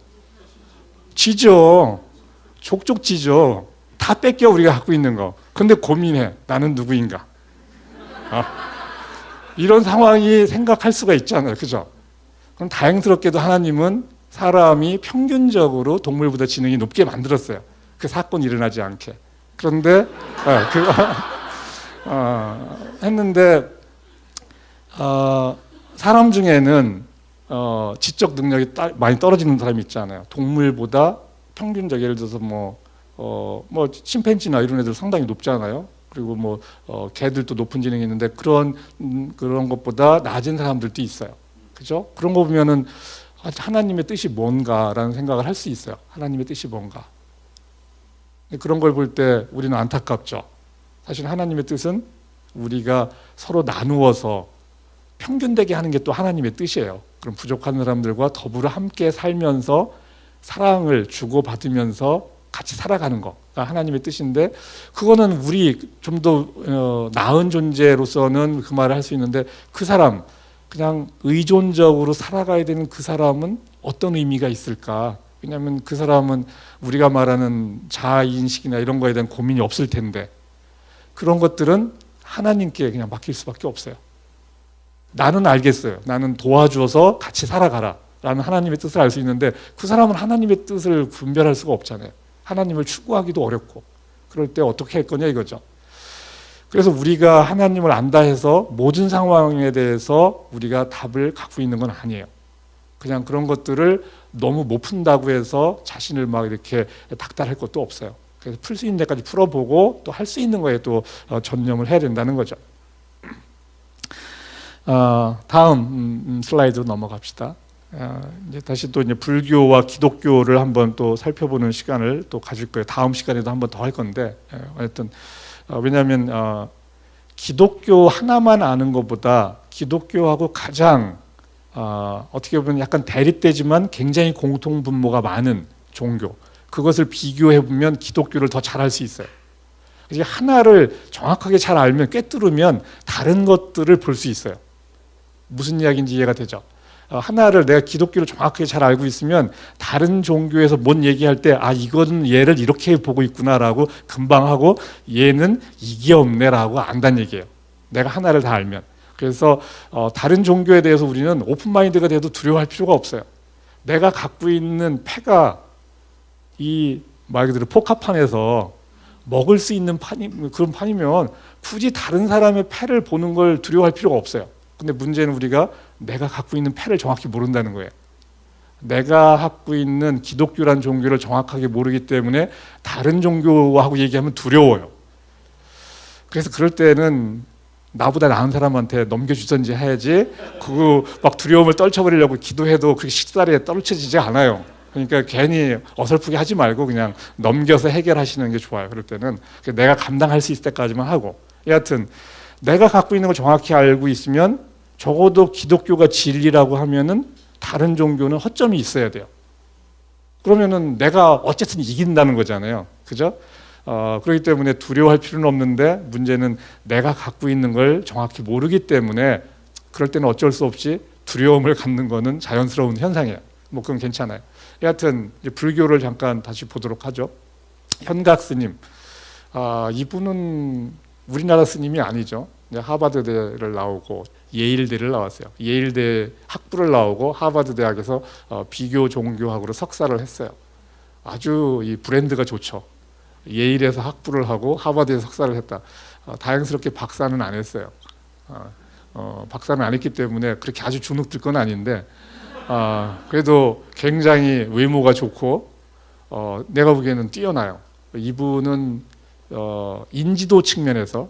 지죠. 족족 지죠. 다 뺏겨, 우리가 갖고 있는 거. 근데 고민해. 나는 누구인가? 이런 상황이 생각할 수가 있잖아요. 그죠? 그럼 다행스럽게도 하나님은 사람이 평균적으로 동물보다 지능이 높게 만들었어요. 그 사건이 일어나지 않게. 그런데 했는데 사람 중에는 지적 능력이 많이 떨어지는 사람이 있잖아요. 동물보다 평균적, 예를 들어서 뭐 침팬지나 이런 애들 상당히 높잖아요. 그리고 개들도 높은 지능이 있는데 그런 것보다 낮은 사람들도 있어요. 그죠? 그런 거 보면은 하나님의 뜻이 뭔가라는 생각을 할 수 있어요. 하나님의 뜻이 뭔가. 그런 걸 볼 때 우리는 안타깝죠. 사실 하나님의 뜻은 우리가 서로 나누어서 평균되게 하는 게 또 하나님의 뜻이에요. 그럼 부족한 사람들과 더불어 함께 살면서 사랑을 주고받으면서 같이 살아가는 거가 하나님의 뜻인데, 그거는 우리 좀 더 나은 존재로서는 그 말을 할 수 있는데, 그 사람, 그냥 의존적으로 살아가야 되는 그 사람은 어떤 의미가 있을까? 왜냐하면 그 사람은 우리가 말하는 자아인식이나 이런 거에 대한 고민이 없을 텐데, 그런 것들은 하나님께 그냥 맡길 수밖에 없어요. 나는 알겠어요. 나는 도와줘서 같이 살아가라 라는 하나님의 뜻을 알 수 있는데, 그 사람은 하나님의 뜻을 분별할 수가 없잖아요. 하나님을 추구하기도 어렵고. 그럴 때 어떻게 할 거냐 이거죠. 그래서 우리가 하나님을 안다 해서 모든 상황에 대해서 우리가 답을 갖고 있는 건 아니에요. 그냥 그런 것들을 너무 못 푼다고 해서 자신을 막 이렇게 닥달할 것도 없어요. 그래서 풀 수 있는 데까지 풀어보고 또 할 수 있는 거에 또 전념을 해야 된다는 거죠. 다음 슬라이드로 넘어갑시다. 이제 다시 또 이제 불교와 기독교를 한번 또 살펴보는 시간을 또 가질 거예요. 다음 시간에도 한번 더 할 건데, 어쨌든 왜냐하면 기독교 하나만 아는 것보다 기독교하고 가장 어떻게 보면 약간 대립되지만 굉장히 공통분모가 많은 종교, 그것을 비교해 보면 기독교를 더 잘 알 수 있어요. 그래서 하나를 정확하게 잘 알면, 꿰뚫으면 다른 것들을 볼 수 있어요. 무슨 이야기인지 이해가 되죠? 하나를 내가 기독교를 정확하게 잘 알고 있으면 다른 종교에서 뭔 얘기할 때 이거는 얘를 이렇게 보고 있구나라고 금방 하고, 얘는 이게 없네라고 안다는 얘기예요. 내가 하나를 다 알면. 그래서 다른 종교에 대해서 우리는 오픈마인드가 돼도 두려워할 필요가 없어요. 내가 갖고 있는 패가 이 말 그대로 포카판에서 먹을 수 있는 그런 판이면 굳이 다른 사람의 패를 보는 걸 두려워할 필요가 없어요. 근데 문제는 우리가 내가 갖고 있는 패를 정확히 모른다는 거예요. 내가 갖고 있는 기독교란 종교를 정확하게 모르기 때문에 다른 종교하고 얘기하면 두려워요. 그래서 그럴 때는 나보다 나은 사람한테 넘겨주든지 해야지, 그거 막 두려움을 떨쳐버리려고 기도해도 그게 쉽사리에 떨쳐지지 않아요. 그러니까 괜히 어설프게 하지 말고 그냥 넘겨서 해결하시는 게 좋아요. 그럴 때는 내가 감당할 수 있을 때까지만 하고. 여하튼 내가 갖고 있는 걸 정확히 알고 있으면 적어도 기독교가 진리라고 하면은 다른 종교는 허점이 있어야 돼요. 그러면은 내가 어쨌든 이긴다는 거잖아요. 그죠? 그렇기 때문에 두려워할 필요는 없는데 문제는 내가 갖고 있는 걸 정확히 모르기 때문에 그럴 때는 어쩔 수 없이 두려움을 갖는 거는 자연스러운 현상이에요. 뭐 그건 괜찮아요. 여하튼 이제 불교를 잠깐 다시 보도록 하죠. 현각 스님, 이분은 우리나라 스님이 아니죠. 하버드대를 나오고 예일대를 나왔어요. 예일대 학부를 나오고 하버드 대학에서 비교 종교학으로 석사를 했어요. 아주 이 브랜드가 좋죠. 예일에서 학부를 하고 하버드에서 석사를 했다. 다행스럽게 박사는 안 했어요. 박사는 안 했기 때문에 그렇게 아주 주눅들 건 아닌데 그래도 굉장히 외모가 좋고 내가 보기에는 뛰어나요. 이분은 인지도 측면에서는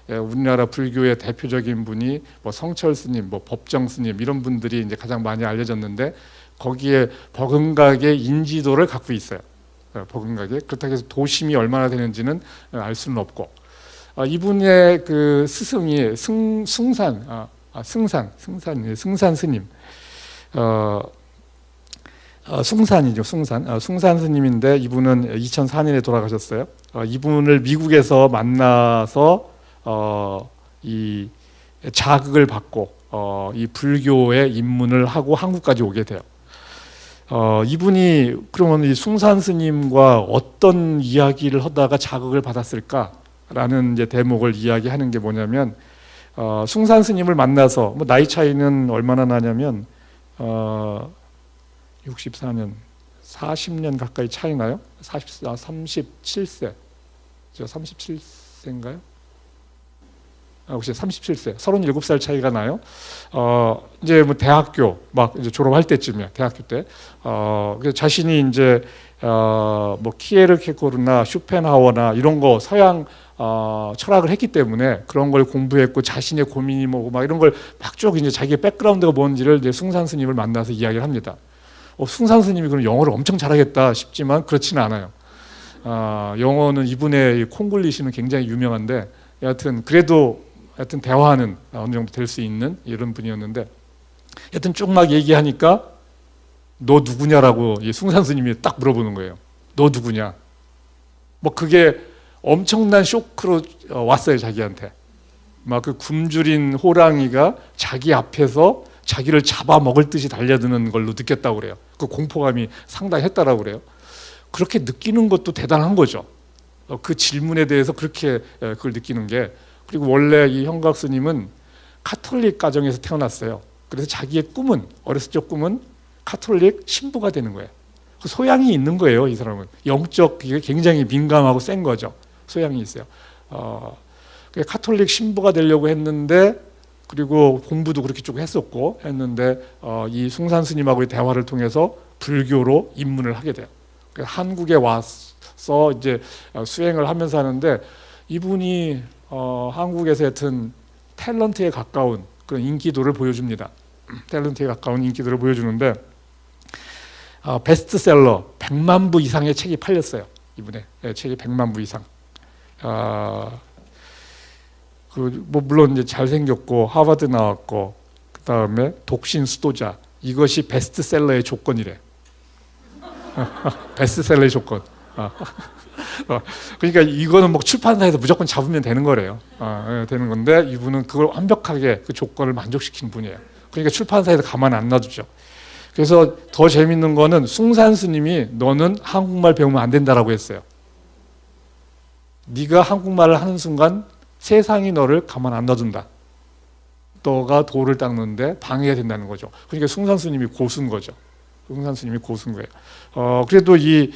우리나라 불교의 대표적인 분이 뭐 성철 스님, 뭐 법정 스님 이런 분들이 이제 가장 많이 알려졌는데 거기에 버금가게 인지도를 갖고 있어요. 버금가게. 그렇다고 해서 도심이 얼마나 되는지는 알 수는 없고 이분의 그 스승이 승산 스님, 숭산이죠. 숭산 스님인데 이분은 2004년에 돌아가셨어요. 이분을 미국에서 만나서 이 자극을 받고 이 불교에 입문을 하고 한국까지 오게 돼요. 이분이 그러면 이 숭산 스님과 어떤 이야기를 하다가 자극을 받았을까라는 이제 대목을 이야기하는 게 뭐냐면 숭산 스님을 만나서 뭐 나이 차이는 얼마나 나냐면 64년, 40년 가까이 차이 나요. 37세, 저 37세인가요? 혹시 37세, 37살 차이가 나요. 이제 뭐 대학교 막 이제 졸업할 때쯤이야, 대학교 때. 자신이 이제 뭐 키에르케고르나 슈펜하워나 이런 거 서양 철학을 했기 때문에 그런 걸 공부했고 자신의 고민이 뭐고 막 이런 걸 막 쭉 이제 자기의 백그라운드가 뭔지를 이제 숭산 스님을 만나서 이야기를 합니다. 숭산 스님이 그럼 영어를 엄청 잘하겠다 싶지만 그렇지는 않아요. 영어는 이분의 콩글리시는 굉장히 유명한데 여하튼 그래도 하여튼 대화는 어느 정도 될 수 있는 이런 분이었는데 여하튼 쭉 막 얘기하니까 너 누구냐라고 이 숭산 스님이 딱 물어보는 거예요. 너 누구냐? 뭐 그게 엄청난 쇼크로 왔어요, 자기한테. 막 그 굶주린 호랑이가 자기 앞에서 자기를 잡아먹을 듯이 달려드는 걸로 느꼈다고 그래요. 그 공포감이 상당히 했다라고 그래요. 그렇게 느끼는 것도 대단한 거죠. 그 질문에 대해서 그렇게 그걸 느끼는 게. 그리고 원래 이 현각 스님은 카톨릭 가정에서 태어났어요. 그래서 자기의 꿈은, 어렸을 적 꿈은 카톨릭 신부가 되는 거예요. 그 소양이 있는 거예요, 이 사람은. 영적, 굉장히 민감하고 센 거죠. 소양이 있어요. 카톨릭 신부가 되려고 했는데, 그리고 공부도 그렇게 쭉 했었고 했는데, 이 숭산 스님하고의 대화를 통해서 불교로 입문을 하게 돼요. 한국에 와서 이제 수행을 하면서 하는데, 이분이 한국에서 하여튼 탤런트에 가까운 그런 인기도를 보여줍니다. 탤런트에 가까운 인기도를 보여주는데 베스트셀러 100만 부 이상의 책이 팔렸어요. 이분의 책이 100만 부 이상. 뭐 물론 이제 잘생겼고 하버드 나왔고 그 다음에 독신 수도자, 이것이 베스트셀러의 조건이래. 베스트셀러의 조건. 그러니까 이거는 뭐 출판사에서 무조건 잡으면 되는 거래요. 되는 건데 이분은 그걸 완벽하게 그 조건을 만족시킨 분이에요. 그러니까 출판사에서 가만 안 놔두죠. 그래서 더 재밌는 거는 숭산 스님이 너는 한국말 배우면 안 된다라고 했어요. 네가 한국말을 하는 순간 세상이 너를 가만 안 놔둔다. 너가 돌을 닦는데 방해가 된다는 거죠. 그러니까 숭산 스님이 고수인 거죠. 숭산 스님이 고수인 거예요. 그래도 이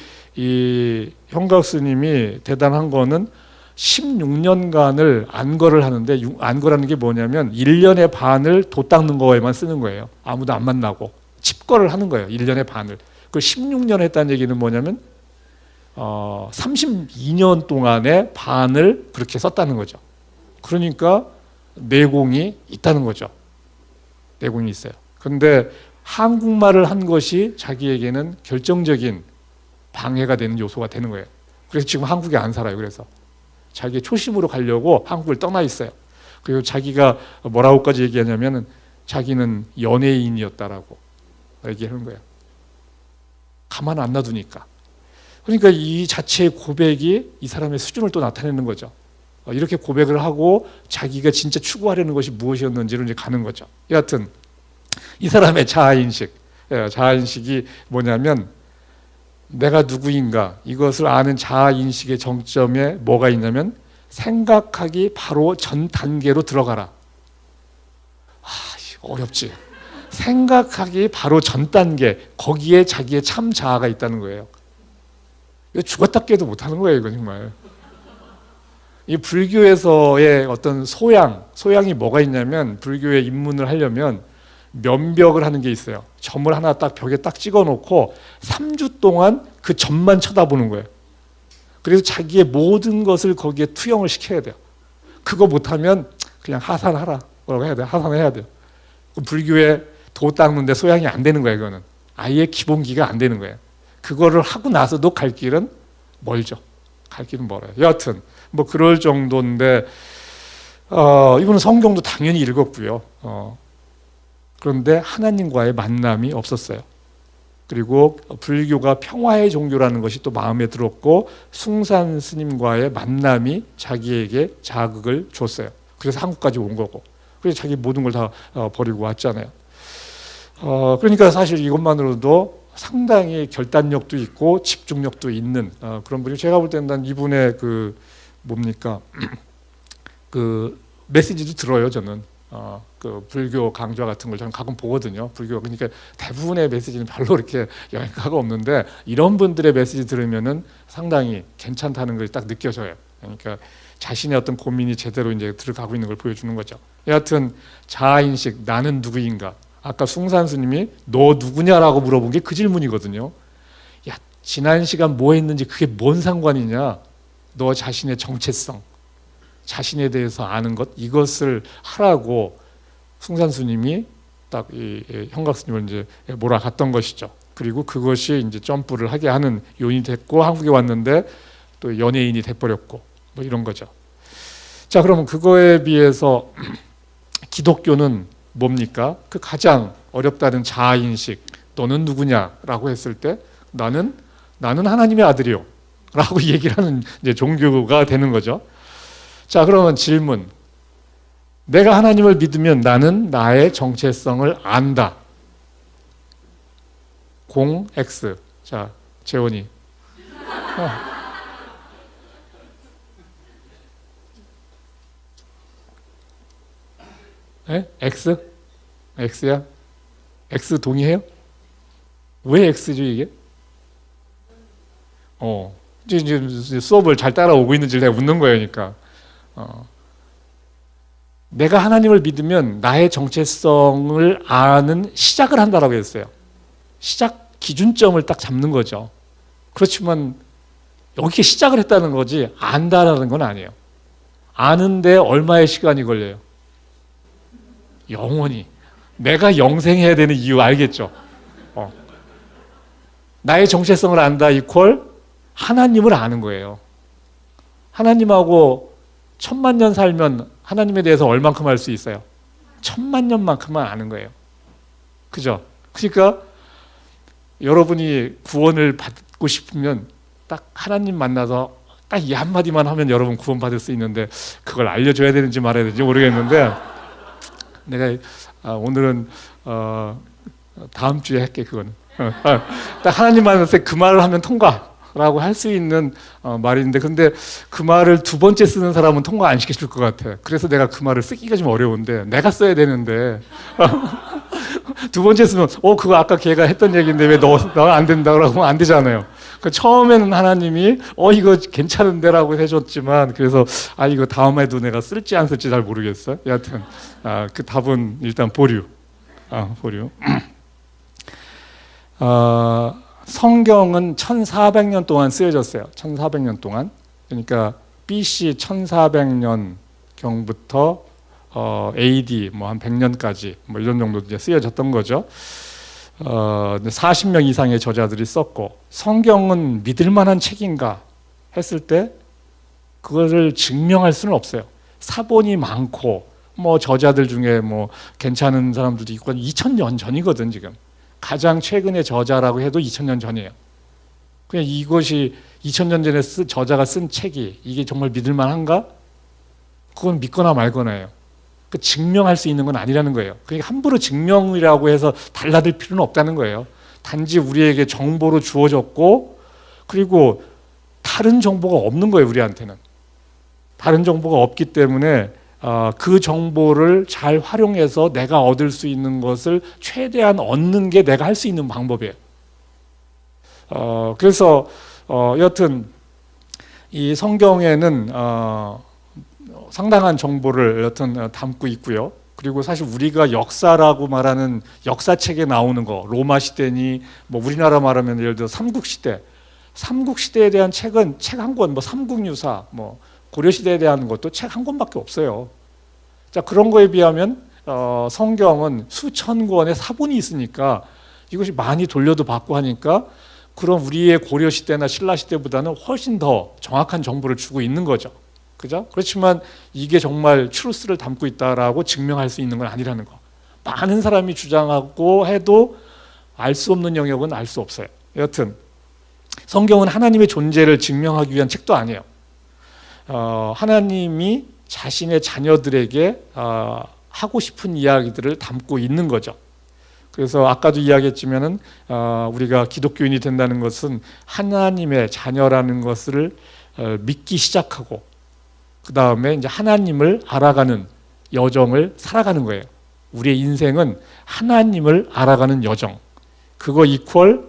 현각 스님이 대단한 거는 16년간을 안거를 하는데, 안거라는 게 뭐냐면 1년의 반을 도 닦는 거에만 쓰는 거예요. 아무도 안 만나고 칩거를 하는 거예요. 1년의 반을. 그 16년 했다는 얘기는 뭐냐면 32년 동안의 반을 그렇게 썼다는 거죠. 그러니까 내공이 있다는 거죠. 내공이 있어요. 그런데 한국말을 한 것이 자기에게는 결정적인 방해가 되는 요소가 되는 거예요. 그래서 지금 한국에 안 살아요. 그래서 자기의 초심으로 가려고 한국을 떠나 있어요. 그리고 자기가 뭐라고까지 얘기하냐면 자기는 연예인이었다라고 얘기하는 거예요. 가만 안 놔두니까. 그러니까 이 자체의 고백이 이 사람의 수준을 또 나타내는 거죠. 이렇게 고백을 하고 자기가 진짜 추구하려는 것이 무엇이었는지를 이제 가는 거죠. 여하튼 이 사람의 자아인식이 뭐냐면 내가 누구인가 이것을 아는 자아인식의 정점에 뭐가 있냐면 생각하기 바로 전 단계로 들어가라. 어렵지. 생각하기 바로 전 단계, 거기에 자기의 참 자아가 있다는 거예요. 이거 죽었다 깨도 못하는 거예요, 이거 정말. 이 불교에서의 어떤 소양이 뭐가 있냐면 불교에 입문을 하려면 면벽을 하는 게 있어요. 점을 하나 딱 벽에 딱 찍어놓고 3주 동안 그 점만 쳐다보는 거예요. 그래서 자기의 모든 것을 거기에 투영을 시켜야 돼요. 그거 못하면 그냥 하산하라. 뭐라고 해야 돼요? 하산해야 돼요. 불교에 도 닦는데 소양이 안 되는 거예요. 그거는 아예 기본기가 안 되는 거예요. 그거를 하고 나서도 갈 길은 멀죠. 갈 길은 멀어요. 여하튼 뭐 그럴 정도인데 이분은 성경도 당연히 읽었고요. 그런데 하나님과의 만남이 없었어요. 그리고 불교가 평화의 종교라는 것이 또 마음에 들었고 숭산 스님과의 만남이 자기에게 자극을 줬어요. 그래서 한국까지 온 거고 그래서 자기 모든 걸 다 버리고 왔잖아요. 그러니까 사실 이것만으로도 상당히 결단력도 있고 집중력도 있는 그런 분이 제가 볼 때는 난 이분의 그 뭡니까 그 메시지도 들어요. 저는 그 불교 강좌 같은 걸 저는 가끔 보거든요. 불교 그러니까 대부분의 메시지는 별로 이렇게 영향가가 없는데 이런 분들의 메시지 들으면은 상당히 괜찮다는 걸 딱 느껴져요. 그러니까 자신의 어떤 고민이 제대로 이제 들어가고 있는 걸 보여주는 거죠. 여하튼 자아인식 나는 누구인가. 아까 숭산 스님이 너 누구냐라고 물어본 게 그 질문이거든요. 야 지난 시간 뭐 했는지 그게 뭔 상관이냐. 너 자신의 정체성 자신에 대해서 아는 것 이것을 하라고 숭산 스님이 딱 이 형각 스님을 이제 몰아갔던 것이죠. 그리고 그것이 이제 점프를 하게 하는 요인이 됐고 한국에 왔는데 또 연예인이 돼버렸고 뭐 이런 거죠. 자 그러면 그거에 비해서 기독교는 뭡니까? 그 가장 어렵다는 자아인식 너는 누구냐라고 했을 때 나는 하나님의 아들이요 라고 얘기를 하는 이제 종교가 되는 거죠. 자 그러면 질문 내가 하나님을 믿으면 나는 나의 정체성을 안다. 0X 자 재원이 X? X야? X 동의해요? 왜 X죠 이게? 이제 수업을 잘 따라오고 있는지 내가 묻는 거예요. 그러니까 내가 하나님을 믿으면 나의 정체성을 아는 시작을 한다라고 했어요. 시작 기준점을 딱 잡는 거죠. 그렇지만 여기에 시작을 했다는 거지 안다라는 건 아니에요. 아는데 얼마의 시간이 걸려요? 영원히. 내가 영생해야 되는 이유 알겠죠? 나의 정체성을 안다 이퀄 하나님을 아는 거예요. 하나님하고 1000만 년 살면 하나님에 대해서 얼만큼 알 수 있어요? 1000만 년만큼만 아는 거예요. 그죠? 그러니까 여러분이 구원을 받고 싶으면 딱 하나님 만나서 딱 이 한마디만 하면 여러분 구원 받을 수 있는데 그걸 알려줘야 되는지 말아야 되는지 모르겠는데 내가 오늘은 다음 주에 할게 그거는. 딱 하나님 만났을 때 그 말을 하면 통과라고 할 수 있는 말인데 근데 그 말을 두 번째 쓰는 사람은 통과 안 시켜줄 것 같아. 그래서 내가 그 말을 쓰기가 좀 어려운데 내가 써야 되는데 두 번째 쓰면 그거 아까 걔가 했던 얘기인데 왜 너 안 된다고 하면 안 되잖아요. 그 처음에는 하나님이 이거 괜찮은데라고 해줬지만 그래서 이거 다음에도 내가 쓸지 안 쓸지 잘 모르겠어요. 여하튼 그 답은 일단 보류. 보류. 성경은 1400년 동안 쓰여졌어요. 1400년 동안. 그러니까 BC 1400년 경부터 AD 뭐 한 100년까지 뭐 이런 정도 이제 쓰여졌던 거죠. 40명 이상의 저자들이 썼고 성경은 믿을 만한 책인가 했을 때 그거를 증명할 수는 없어요. 사본이 많고 뭐 저자들 중에 뭐 괜찮은 사람들도 있고 2000년 전이거든 지금. 가장 최근의 저자라고 해도 2000년 전이에요. 그냥 이것이 2000년 전에 저자가 쓴 책이 이게 정말 믿을 만한가? 그건 믿거나 말거나예요. 그 증명할 수 있는 건 아니라는 거예요. 그러니까 함부로 증명이라고 해서 달라들 필요는 없다는 거예요. 단지 우리에게 정보로 주어졌고, 그리고 다른 정보가 없는 거예요. 우리한테는 다른 정보가 없기 때문에 그 정보를 잘 활용해서 내가 얻을 수 있는 것을 최대한 얻는 게 내가 할 수 있는 방법이에요. 그래서 여튼 이 성경에는 상당한 정보를 여튼 담고 있고요. 그리고 사실 우리가 역사라고 말하는 역사책에 나오는 거, 로마 시대니 뭐 우리나라 말하면 예를 들어 삼국시대에 대한 책은 책 한 권, 뭐 삼국유사, 뭐 고려시대에 대한 것도 책 한 권밖에 없어요. 자, 그런 거에 비하면 성경은 수천 권의 사본이 있으니까 이것이 많이 돌려도 받고 하니까 그럼 우리의 고려시대나 신라시대보다는 훨씬 더 정확한 정보를 주고 있는 거죠. 그죠? 그렇지만 이게 정말 트루스를 담고 있다라고 증명할 수 있는 건 아니라는 거. 많은 사람이 주장하고 해도 알 수 없는 영역은 알 수 없어요. 여튼 성경은 하나님의 존재를 증명하기 위한 책도 아니에요. 하나님이 자신의 자녀들에게 하고 싶은 이야기들을 담고 있는 거죠. 그래서 아까도 이야기했지만은 우리가 기독교인이 된다는 것은 하나님의 자녀라는 것을 믿기 시작하고 그 다음에 이제 하나님을 알아가는 여정을 살아가는 거예요. 우리의 인생은 하나님을 알아가는 여정, 그거 이퀄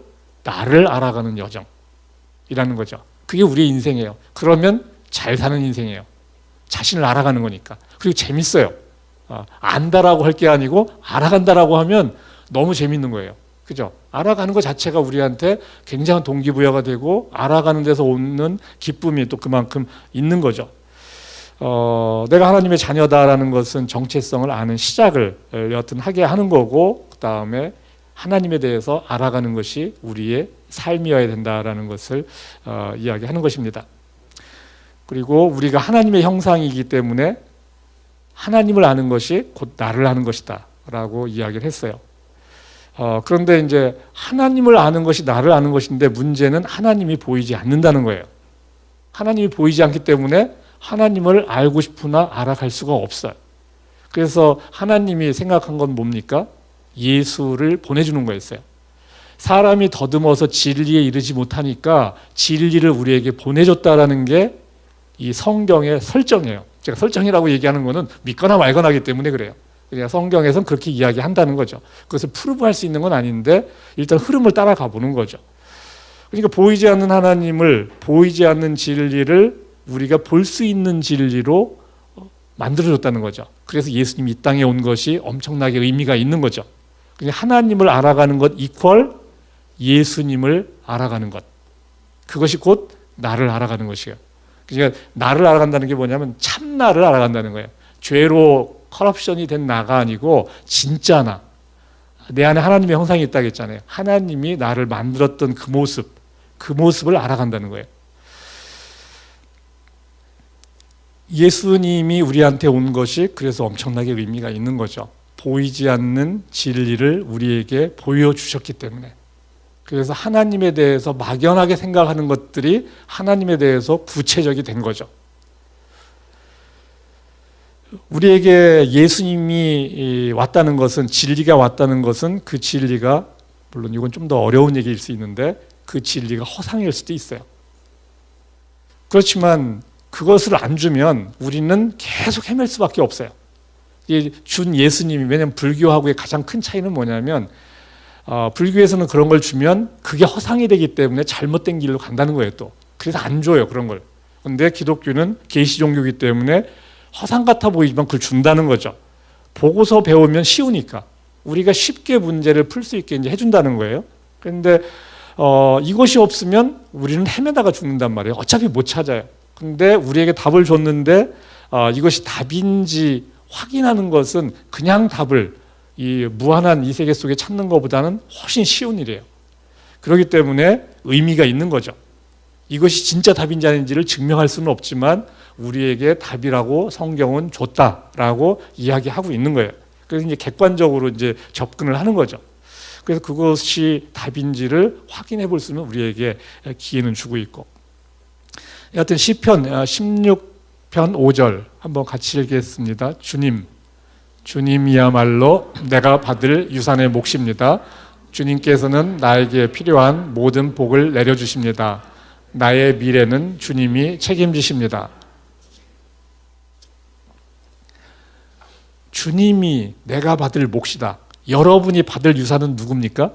나를 알아가는 여정이라는 거죠. 그게 우리의 인생이에요. 그러면 잘 사는 인생이에요. 자신을 알아가는 거니까. 그리고 재밌어요. 안다라고 할 게 아니고 알아간다라고 하면 너무 재밌는 거예요. 그죠? 알아가는 것 자체가 우리한테 굉장한 동기부여가 되고 알아가는 데서 오는 기쁨이 또 그만큼 있는 거죠. 내가 하나님의 자녀다라는 것은 정체성을 아는 시작을 여튼 하게 하는 거고, 그 다음에 하나님에 대해서 알아가는 것이 우리의 삶이어야 된다라는 것을 이야기하는 것입니다. 그리고 우리가 하나님의 형상이기 때문에 하나님을 아는 것이 곧 나를 아는 것이다 라고 이야기를 했어요. 그런데 이제 하나님을 아는 것이 나를 아는 것인데 문제는 하나님이 보이지 않는다는 거예요. 하나님이 보이지 않기 때문에 하나님을 알고 싶으나 알아갈 수가 없어요. 그래서 하나님이 생각한 건 뭡니까? 예수를 보내주는 거였어요. 사람이 더듬어서 진리에 이르지 못하니까 진리를 우리에게 보내줬다라는 게 이 성경의 설정이에요. 제가 설정이라고 얘기하는 거는 믿거나 말거나 하기 때문에 그래요. 그냥 성경에서는 그렇게 이야기한다는 거죠. 그것을 프루브할 수 있는 건 아닌데 일단 흐름을 따라가 보는 거죠. 그러니까 보이지 않는 하나님을, 보이지 않는 진리를 우리가 볼 수 있는 진리로 만들어줬다는 거죠. 그래서 예수님이 이 땅에 온 것이 엄청나게 의미가 있는 거죠. 그러니까 하나님을 알아가는 것 이퀄 예수님을 알아가는 것. 그것이 곧 나를 알아가는 것이에요. 그러니까 나를 알아간다는 게 뭐냐면 참 나를 알아간다는 거예요. 죄로 커럽션이 된 나가 아니고 진짜 나. 내 안에 하나님의 형상이 있다고 했잖아요. 하나님이 나를 만들었던 그 모습을 알아간다는 거예요. 예수님이 우리한테 온 것이 그래서 엄청나게 의미가 있는 거죠. 보이지 않는 진리를 우리에게 보여주셨기 때문에. 그래서 하나님에 대해서 막연하게 생각하는 것들이 하나님에 대해서 구체적이 된 거죠. 우리에게 예수님이 왔다는 것은, 진리가 왔다는 것은 그 진리가, 물론 이건 좀 더 어려운 얘기일 수 있는데 그 진리가 허상일 수도 있어요. 그렇지만 그것을 안 주면 우리는 계속 헤맬 수밖에 없어요. 준 예수님이, 왜냐하면 불교하고의 가장 큰 차이는 뭐냐면 불교에서는 그런 걸 주면 그게 허상이 되기 때문에 잘못된 길로 간다는 거예요. 또 그래서 안 줘요, 그런 걸. 근데 기독교는 계시 종교이기 때문에 허상 같아 보이지만 그걸 준다는 거죠. 보고서 배우면 쉬우니까 우리가 쉽게 문제를 풀 수 있게 이제 해준다는 거예요. 그런데 이것이 없으면 우리는 헤매다가 죽는단 말이에요. 어차피 못 찾아요. 근데 우리에게 답을 줬는데 이것이 답인지 확인하는 것은 그냥 답을 이 무한한 이 세계 속에 찾는 것보다는 훨씬 쉬운 일이에요. 그렇기 때문에 의미가 있는 거죠. 이것이 진짜 답인지 아닌지를 증명할 수는 없지만 우리에게 답이라고 성경은 줬다라고 이야기하고 있는 거예요. 그래서 이제 객관적으로 이제 접근을 하는 거죠. 그래서 그것이 답인지를 확인해 볼 수는 우리에게 기회는 주고 있고. 여하튼 시편 16편 5절 한번 같이 읽겠습니다. 주님이야말로 내가 받을 유산의 몫입니다. 주님께서는 나에게 필요한 모든 복을 내려주십니다. 나의 미래는 주님이 책임지십니다. 주님이 내가 받을 몫이다. 여러분이 받을 유산은 누굽니까?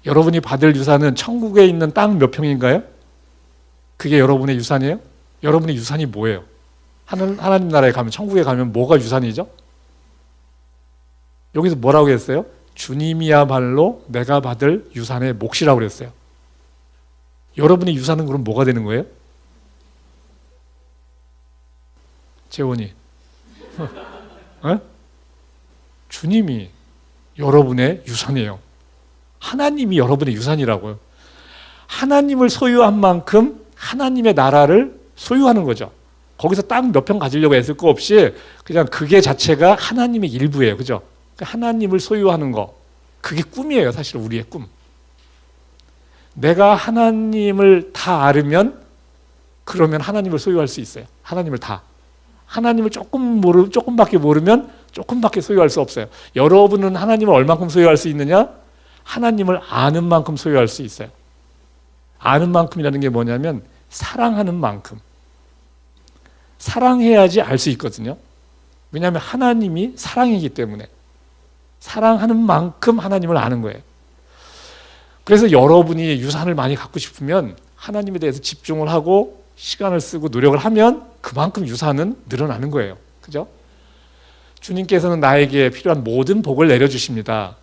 여러분이 받을 유산은 천국에 있는 땅 몇 평인가요? 그게 여러분의 유산이에요? 여러분의 유산이 뭐예요? 하나님 나라에 가면, 천국에 가면 뭐가 유산이죠? 여기서 뭐라고 했어요? 주님이야말로 내가 받을 유산의 몫이라고 그랬어요. 여러분의 유산은 그럼 뭐가 되는 거예요? 재원이. 주님이 여러분의 유산이에요. 하나님이 여러분의 유산이라고요. 하나님을 소유한 만큼 하나님의 나라를 소유하는 거죠. 거기서 땅 몇 평 가지려고 애쓸 거 없이 그냥 그게 자체가 하나님의 일부예요. 그죠? 하나님을 소유하는 거. 그게 꿈이에요. 사실 우리의 꿈. 내가 하나님을 다 알으면 그러면 하나님을 소유할 수 있어요. 하나님을 다. 하나님을 조금밖에 모르면 조금밖에 소유할 수 없어요. 여러분은 하나님을 얼만큼 소유할 수 있느냐? 하나님을 아는 만큼 소유할 수 있어요. 아는 만큼이라는 게 뭐냐면 사랑하는 만큼. 사랑해야지 알 수 있거든요. 왜냐하면 하나님이 사랑이기 때문에. 사랑하는 만큼 하나님을 아는 거예요. 그래서 여러분이 유산을 많이 갖고 싶으면 하나님에 대해서 집중을 하고 시간을 쓰고 노력을 하면 그만큼 유산은 늘어나는 거예요. 그죠? 주님께서는 나에게 필요한 모든 복을 내려주십니다.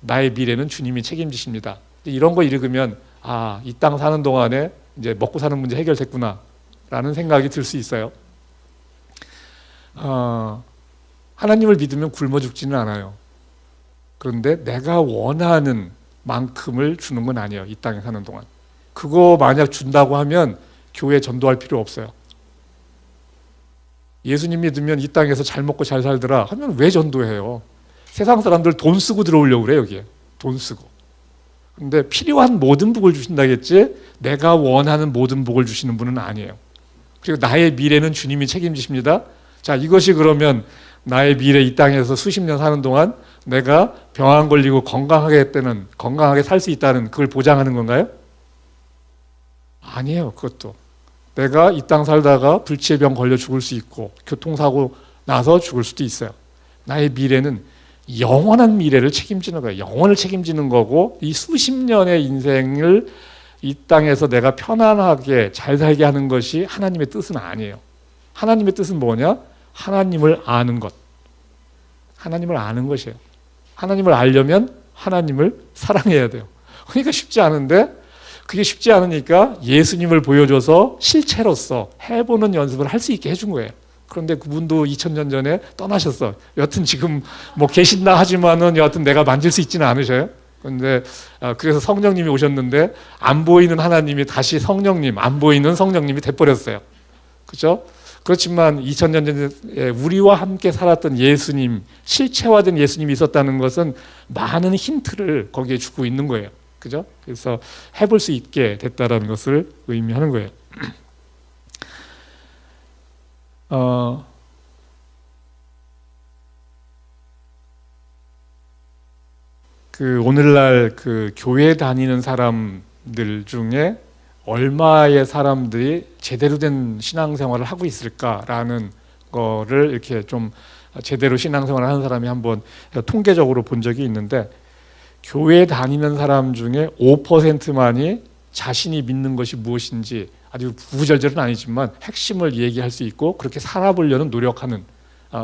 나의 미래는 주님이 책임지십니다. 이런 거 읽으면 아, 이 땅 사는 동안에 이제 먹고 사는 문제 해결됐구나 라는 생각이 들 수 있어요. 하나님을 믿으면 굶어 죽지는 않아요. 그런데 내가 원하는 만큼을 주는 건 아니에요. 이 땅에 사는 동안. 그거 만약 준다고 하면 교회 전도할 필요 없어요. 예수님 믿으면 이 땅에서 잘 먹고 잘 살더라 하면 왜 전도해요? 세상 사람들 돈 쓰고 들어오려고 그래 여기에. 돈 쓰고. 근데 필요한 모든 복을 주신다겠지 내가 원하는 모든 복을 주시는 분은 아니에요. 그리고 나의 미래는 주님이 책임지십니다. 자, 이것이 그러면 나의 미래 이 땅에서 수십 년 사는 동안 내가 병 안 걸리고 건강하게 살 수 있다는 그걸 보장하는 건가요? 아니에요. 그것도. 내가 이 땅 살다가 불치의 병 걸려 죽을 수 있고 교통사고 나서 죽을 수도 있어요. 나의 미래는 영원한 미래를 책임지는 거예요. 영원을 책임지는 거고 이 수십 년의 인생을 이 땅에서 내가 편안하게 잘 살게 하는 것이 하나님의 뜻은 아니에요. 하나님의 뜻은 뭐냐? 하나님을 아는 것. 하나님을 아는 것이에요. 하나님을 알려면 하나님을 사랑해야 돼요. 그러니까 쉽지 않은데 그게 쉽지 않으니까 예수님을 보여줘서 실체로서 해보는 연습을 할 수 있게 해준 거예요. 그런데 그분도 2000년 전에 떠나셨어. 여튼 지금 뭐 계신다 하지만은 여하튼 내가 만질 수 있지는 않으셔요. 그런데 그래서 성령님이 오셨는데 안 보이는 하나님이 다시 성령님, 안 보이는 성령님이 돼버렸어요. 그렇죠? 그렇지만 2000년 전에 우리와 함께 살았던 예수님, 실체화된 예수님이 있었다는 것은 많은 힌트를 거기에 주고 있는 거예요. 그죠? 그래서 해볼 수 있게 됐다는 것을 의미하는 거예요. 오늘날 교회 다니는 사람들 중에 얼마의 사람들이 제대로 된 신앙생활을 하고 있을까라는 거를 이렇게 좀 제대로 신앙생활을 하는 사람이 한번 통계적으로 본 적이 있는데 교회 다니는 사람 중에 5%만이 자신이 믿는 것이 무엇인지 아주 구구절절은 아니지만 핵심을 얘기할 수 있고 그렇게 살아보려는 노력하는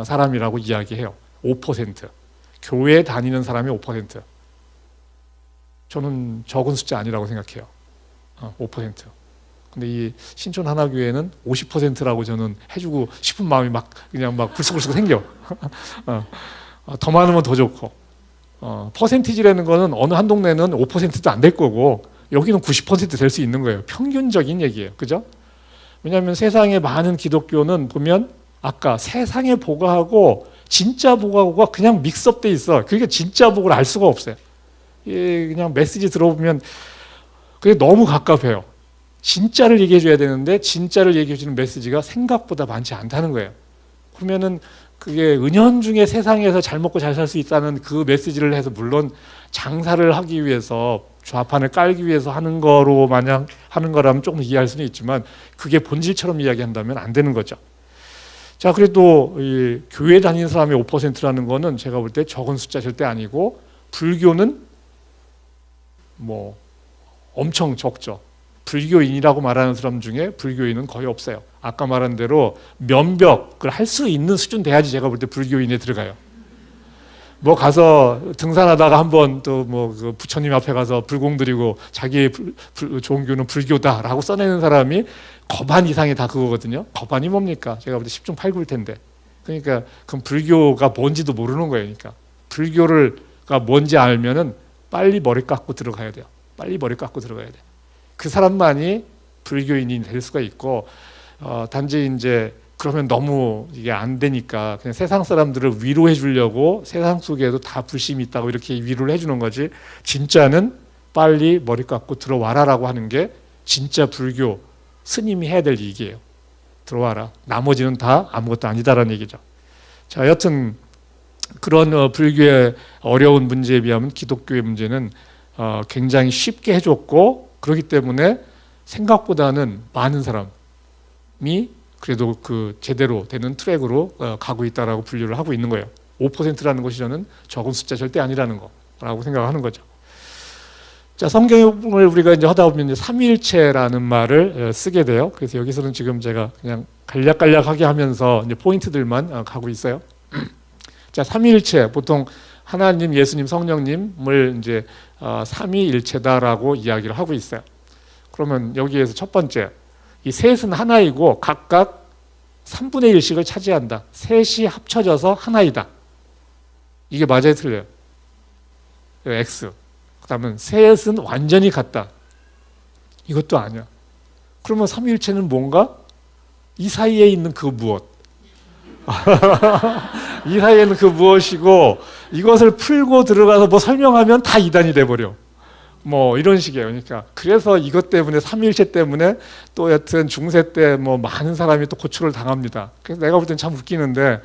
사람이라고 이야기해요. 5%. 교회 다니는 사람이 5%. 저는 적은 숫자 아니라고 생각해요. 5%. 근데 이 신촌 하나교회는 50%라고 저는 해주고 싶은 마음이 그냥 불쑥불쑥 생겨. 더 많으면 더 좋고. 퍼센티지라는 거는 어느 한 동네는 5%도 안 될 거고 여기는 90% 될 수 있는 거예요. 평균적인 얘기예요. 그죠? 왜냐하면 세상의 많은 기독교는 보면 아까 세상에 보고하고 진짜 복하고가 그냥 믹스업돼 있어. 그러니까 진짜 복을 알 수가 없어요. 그냥 메시지 들어보면 그게 너무 갑갑해요. 진짜를 얘기해 줘야 되는데 진짜를 얘기해 주는 메시지가 생각보다 많지 않다는 거예요. 그러면은 그게 은연중에 세상에서 잘 먹고 잘 살 수 있다는 그 메시지를 해서 물론 장사를 하기 위해서 좌판을 깔기 위해서 하는 거로 마냥 하는 거라면 조금 이해할 수는 있지만 그게 본질처럼 이야기한다면 안 되는 거죠. 자, 그래도 이 교회 다니는 사람의 5%라는 거는 제가 볼 때 적은 숫자 절대 아니고 불교는 뭐 엄청 적죠. 불교인이라고 말하는 사람 중에 불교인은 거의 없어요. 아까 말한 대로 면벽을 할 수 있는 수준 돼야지 제가 볼 때 불교인에 들어가요. 뭐 가서 등산하다가 한번 또 뭐 그 부처님 앞에 가서 불공 드리고 자기의 종교는 불교다라고 써내는 사람이 거반 이상이 다 그거거든요. 거반이 뭡니까? 제가 볼 때 10중 8구일 텐데. 그러니까 그럼 불교가 뭔지도 모르는 거예요. 그러니까 불교가 뭔지 알면은 빨리 머리 깎고 들어가야 돼요. 빨리 머리 깎고 들어가야 돼. 그 사람만이 불교인이 될 수가 있고 단지 이제 그러면 너무 이게 안 되니까 그냥 세상 사람들을 위로해 주려고 세상 속에도 다 불심이 있다고 이렇게 위로를 해주는 거지 진짜는 빨리 머리 깎고 들어와라라고 하는 게 진짜 불교 스님이 해야 될 얘기예요. 들어와라. 나머지는 다 아무것도 아니다라는 얘기죠. 자, 여튼 그런 불교의 어려운 문제에 비하면 기독교의 문제는 굉장히 쉽게 해줬고 그렇기 때문에 생각보다는 많은 사람이 그래도 그 제대로 되는 트랙으로 가고 있다라고 분류를 하고 있는 거예요. 5%라는 것이 저는 적은 숫자 절대 아니라는 거라고 생각하는 거죠. 자, 성경을 우리가 이제 하다 보면 이제 삼위일체라는 말을 쓰게 돼요. 그래서 여기서는 지금 제가 그냥 간략간략하게 하면서 이제 포인트들만 가고 있어요. 자, 삼위일체 보통 하나님, 예수님, 성령님을 이제 삼위일체다라고 이야기를 하고 있어요. 그러면 여기에서 첫 번째, 이 셋은 하나이고 각각 3분의 1씩을 차지한다. 셋이 합쳐져서 하나이다. 이게 맞아요, 틀려요? X. 그다음은 셋은 완전히 같다. 이것도 아니야. 그러면 삼위일체는 뭔가? 이 사이에 있는 그 무엇. 이 사이에 있는 그 무엇이고 이것을 풀고 들어가서 뭐 설명하면 다 이단이 돼버려. 뭐 이런 식이에요. 그러니까 그래서 이것 때문에 삼위일체 때문에 또 여튼 중세 때 뭐 많은 사람이 또 고초를 당합니다. 그래서 내가 볼 땐 참 웃기는데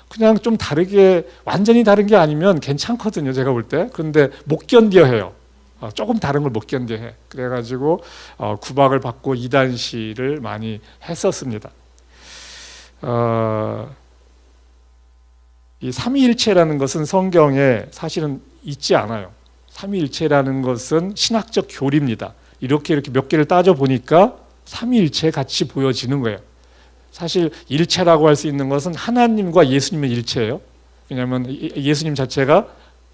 그냥 좀 다르게 완전히 다른 게 아니면 괜찮거든요. 제가 볼 때. 그런데 못 견뎌 해요. 조금 다른 걸 못 견뎌 해. 그래가지고 구박을 받고 이단시를 많이 했었습니다. 이 삼위일체라는 것은 성경에 사실은 있지 않아요. 삼위일체라는 것은 신학적 교리입니다. 이렇게 몇 개를 따져보니까 삼위일체 같이 보여지는 거예요. 사실 일체라고 할 수 있는 것은 하나님과 예수님의 일체예요. 왜냐하면 예수님 자체가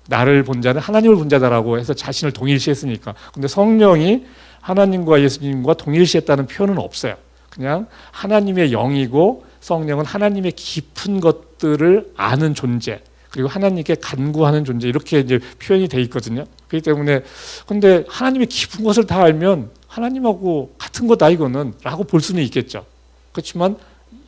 나를 본 자는 하나님을 본 자다라고 해서 자신을 동일시했으니까. 근데 성령이 하나님과 예수님과 동일시했다는 표현은 없어요. 그냥 하나님의 영이고 성령은 하나님의 깊은 것들을 아는 존재, 그리고 하나님께 간구하는 존재, 이렇게 이제 표현이 돼 있거든요. 그렇기 때문에 근데 하나님의 깊은 것을 다 알면 하나님하고 같은 거다 이거는 라고 볼 수는 있겠죠. 그렇지만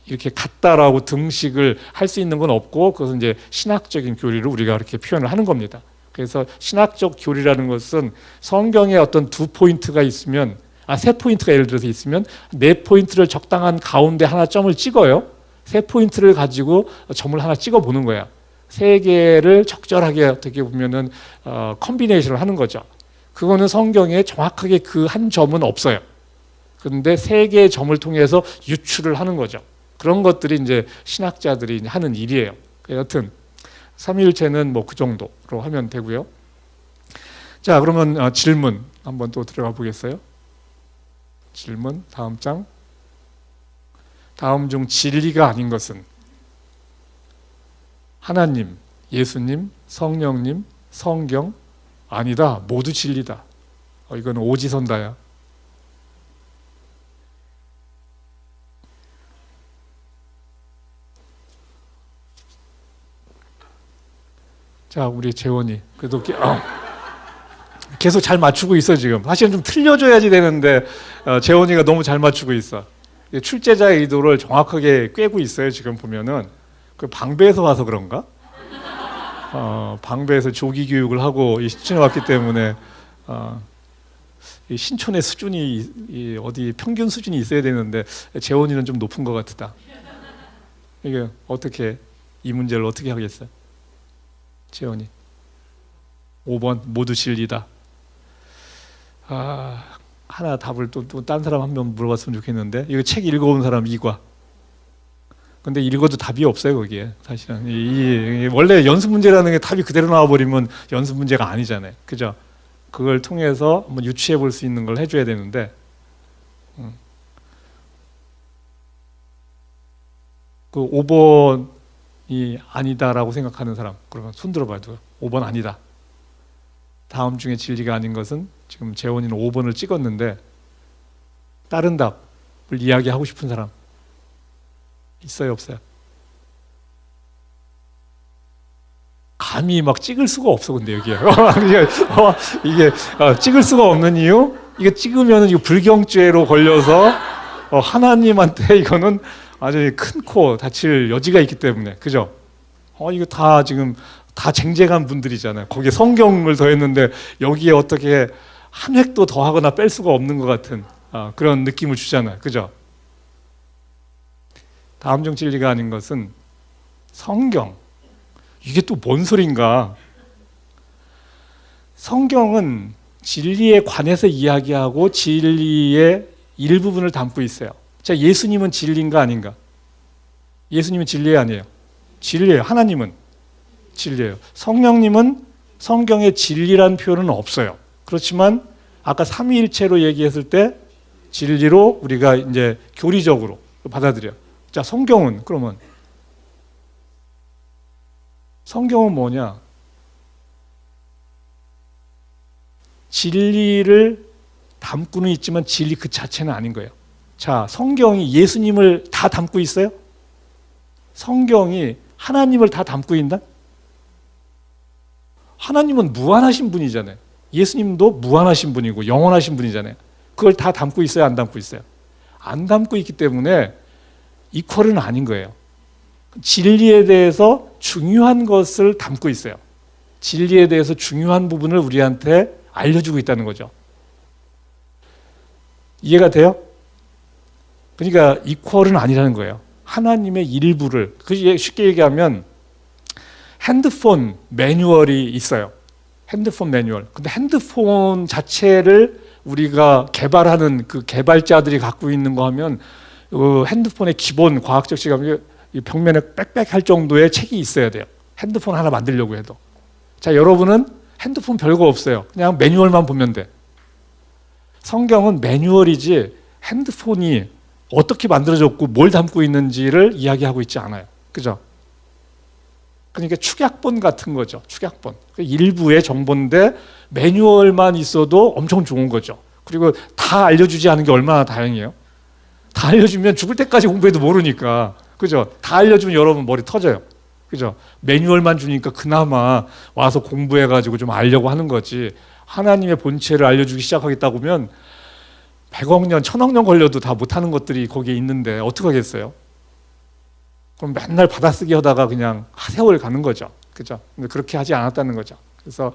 이렇게 같다라고 등식을 할 수 있는 건 없고 그것은 이제 신학적인 교리를 우리가 이렇게 표현을 하는 겁니다. 그래서 신학적 교리라는 것은 성경에 어떤 두 포인트가 있으면 세 포인트가 예를 들어서 있으면 네 포인트를 적당한 가운데 하나 점을 찍어요. 세 포인트를 가지고 점을 하나 찍어 보는 거야. 세 개를 적절하게 어떻게 보면은 컴비네이션을 하는 거죠. 그거는 성경에 정확하게 그 한 점은 없어요. 그런데 세 개의 점을 통해서 유추를 하는 거죠. 그런 것들이 이제 신학자들이 하는 일이에요. 여튼 삼위일체는 뭐 그 정도로 하면 되고요. 자, 그러면 질문 한번 또 들어가 보겠어요. 질문 다음 장. 다음 중 진리가 아닌 것은 하나님, 예수님, 성령님, 성경 아니다. 모두 진리다. 이거는 오지선다야. 자, 우리 재원이 그래도 계속 잘 맞추고 있어 지금. 사실은 좀 틀려줘야지 되는데 재원이가 너무 잘 맞추고 있어. 출제자의 의도를 정확하게 꿰고 있어요. 지금 보면은 그 방배에서 와서 그런가? 방배에서 조기 교육을 하고 신촌에 왔기 때문에 이 신촌의 수준이 어디 평균 수준이 있어야 되는데 재원이는 좀 높은 것 같다. 이게 어떻게 이 문제를 어떻게 하겠어요? 재원이 5번 모두 진리다. 하나 답을 또 딴 사람 한 명 물어봤으면 좋겠는데 이거 책 읽어본 사람 이과. 근데 읽어도 답이 없어요 거기에 사실은. 원래 연습 문제라는 게 답이 그대로 나와버리면 연습 문제가 아니잖아요. 그죠? 그걸 통해서 한번 유추해 볼 수 있는 걸 해줘야 되는데 그 5번이 아니다라고 생각하는 사람 그러면 손 들어봐요. 5번 아니다. 다음 중에 진리가 아닌 것은 지금 재원이는 5번을 찍었는데 다른 답을 이야기하고 싶은 사람 있어요 없어요? 감히 막 찍을 수가 없어. 근데 여기에 이게 찍을 수가 없는 이유, 이게 찍으면 이거 불경죄로 걸려서 하나님한테 이거는 아주 큰 코 다칠 여지가 있기 때문에. 그죠? 이거 다 지금 다 쟁쟁한 분들이잖아요. 거기에 성경을 더했는데 여기에 어떻게 한 획도 더하거나 뺄 수가 없는 것 같은 그런 느낌을 주잖아요. 그죠? 다음 중 진리가 아닌 것은 성경. 이게 또 뭔 소린가? 성경은 진리에 관해서 이야기하고 진리의 일부분을 담고 있어요. 자, 예수님은 진리인가 아닌가? 예수님은 진리예요 아니에요? 진리예요. 하나님은 진리예요. 성령님은 성경에 진리란 표현은 없어요. 그렇지만 아까 삼위일체로 얘기했을 때 진리로 우리가 이제 교리적으로 받아들여요. 자, 성경은 그러면 성경은 뭐냐? 진리를 담고는 있지만 진리 그 자체는 아닌 거예요. 자, 성경이 예수님을 다 담고 있어요? 성경이 하나님을 다 담고 있나? 하나님은 무한하신 분이잖아요. 예수님도 무한하신 분이고 영원하신 분이잖아요. 그걸 다 담고 있어요? 안 담고 있어요? 안 담고 있기 때문에 이퀄은 아닌 거예요. 진리에 대해서 중요한 것을 담고 있어요. 진리에 대해서 중요한 부분을 우리한테 알려주고 있다는 거죠. 이해가 돼요? 그러니까 이퀄은 아니라는 거예요. 하나님의 일부를, 쉽게 얘기하면 핸드폰 매뉴얼이 있어요. 핸드폰 매뉴얼. 근데 핸드폰 자체를 우리가 개발하는 그 개발자들이 갖고 있는 거 하면 핸드폰의 기본 과학적 시각이 벽면에 빽빽할 정도의 책이 있어야 돼요. 핸드폰 하나 만들려고 해도. 자, 여러분은 핸드폰 별거 없어요. 그냥 매뉴얼만 보면 돼. 성경은 매뉴얼이지 핸드폰이 어떻게 만들어졌고 뭘 담고 있는지를 이야기하고 있지 않아요. 그죠? 그러니까 축약본 같은 거죠. 축약본. 일부의 정보인데 매뉴얼만 있어도 엄청 좋은 거죠. 그리고 다 알려주지 않은 게 얼마나 다행이에요. 다 알려주면 죽을 때까지 공부해도 모르니까. 그죠? 다 알려주면 여러분 머리 터져요. 그죠? 매뉴얼만 주니까 그나마 와서 공부해가지고 좀 알려고 하는 거지. 하나님의 본체를 알려주기 시작하겠다고 하면 100억 년, 1000억 년 걸려도 다 못하는 것들이 거기에 있는데 어떡하겠어요? 그럼 맨날 받아쓰기 하다가 그냥 세월 가는 거죠. 그죠? 근데 그렇게 하지 않았다는 거죠. 그래서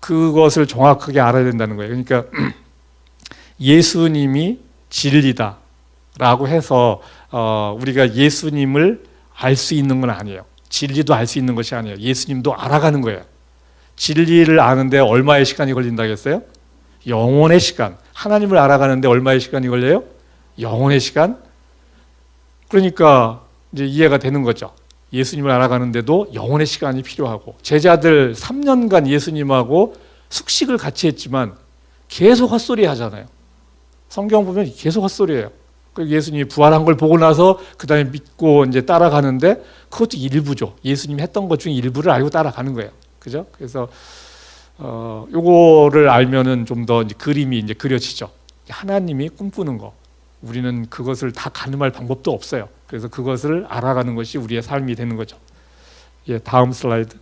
그것을 정확하게 알아야 된다는 거예요. 그러니까 예수님이 진리다 라고 해서 우리가 예수님을 알 수 있는 건 아니에요. 진리도 알 수 있는 것이 아니에요. 예수님도 알아가는 거예요. 진리를 아는데 얼마의 시간이 걸린다겠어요? 영원의 시간. 하나님을 알아가는데 얼마의 시간이 걸려요? 영원의 시간. 그러니까 이제 이해가 되는 거죠. 예수님을 알아가는데도 영원의 시간이 필요하고, 제자들 3년간 예수님하고 숙식을 같이 했지만 계속 헛소리 하잖아요. 성경 보면 계속 헛소리예요. 예수님이 부활한 걸 보고 나서 그 다음에 믿고 이제 따라가는데 그것도 일부죠. 예수님이 했던 것 중에 일부를 알고 따라가는 거예요. 그죠? 그래서 요거를 알면은 좀 더 그림이 이제 그려지죠. 하나님이 꿈꾸는 거. 우리는 그것을 다 가늠할 방법도 없어요. 그래서 그것을 알아가는 것이 우리의 삶이 되는 거죠. 예, 다음 슬라이드.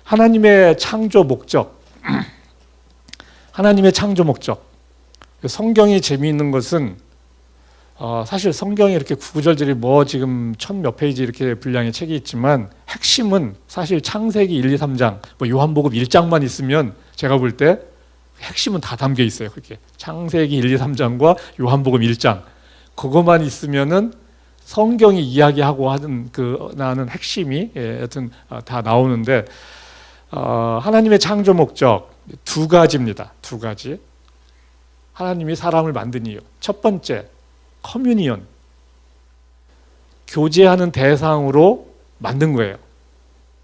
하나님의 창조 목적. 하나님의 창조 목적. 성경이 재미있는 것은 사실 성경에 이렇게 구구절절이 뭐 지금 1000몇 페이지 이렇게 분량의 책이 있지만 핵심은 사실 창세기 1, 2, 3장, 뭐 요한복음 1장만 있으면 제가 볼 때 핵심은 다 담겨 있어요. 그게 창세기 1, 2, 3장과 요한복음 1장 그것만 있으면은 성경이 이야기하고 하는 나는 핵심이 여튼 다 나오는데 하나님의 창조 목적 두 가지입니다. 두 가지. 하나님이 사람을 만든 이유. 첫 번째, 커뮤니언. 교제하는 대상으로 만든 거예요.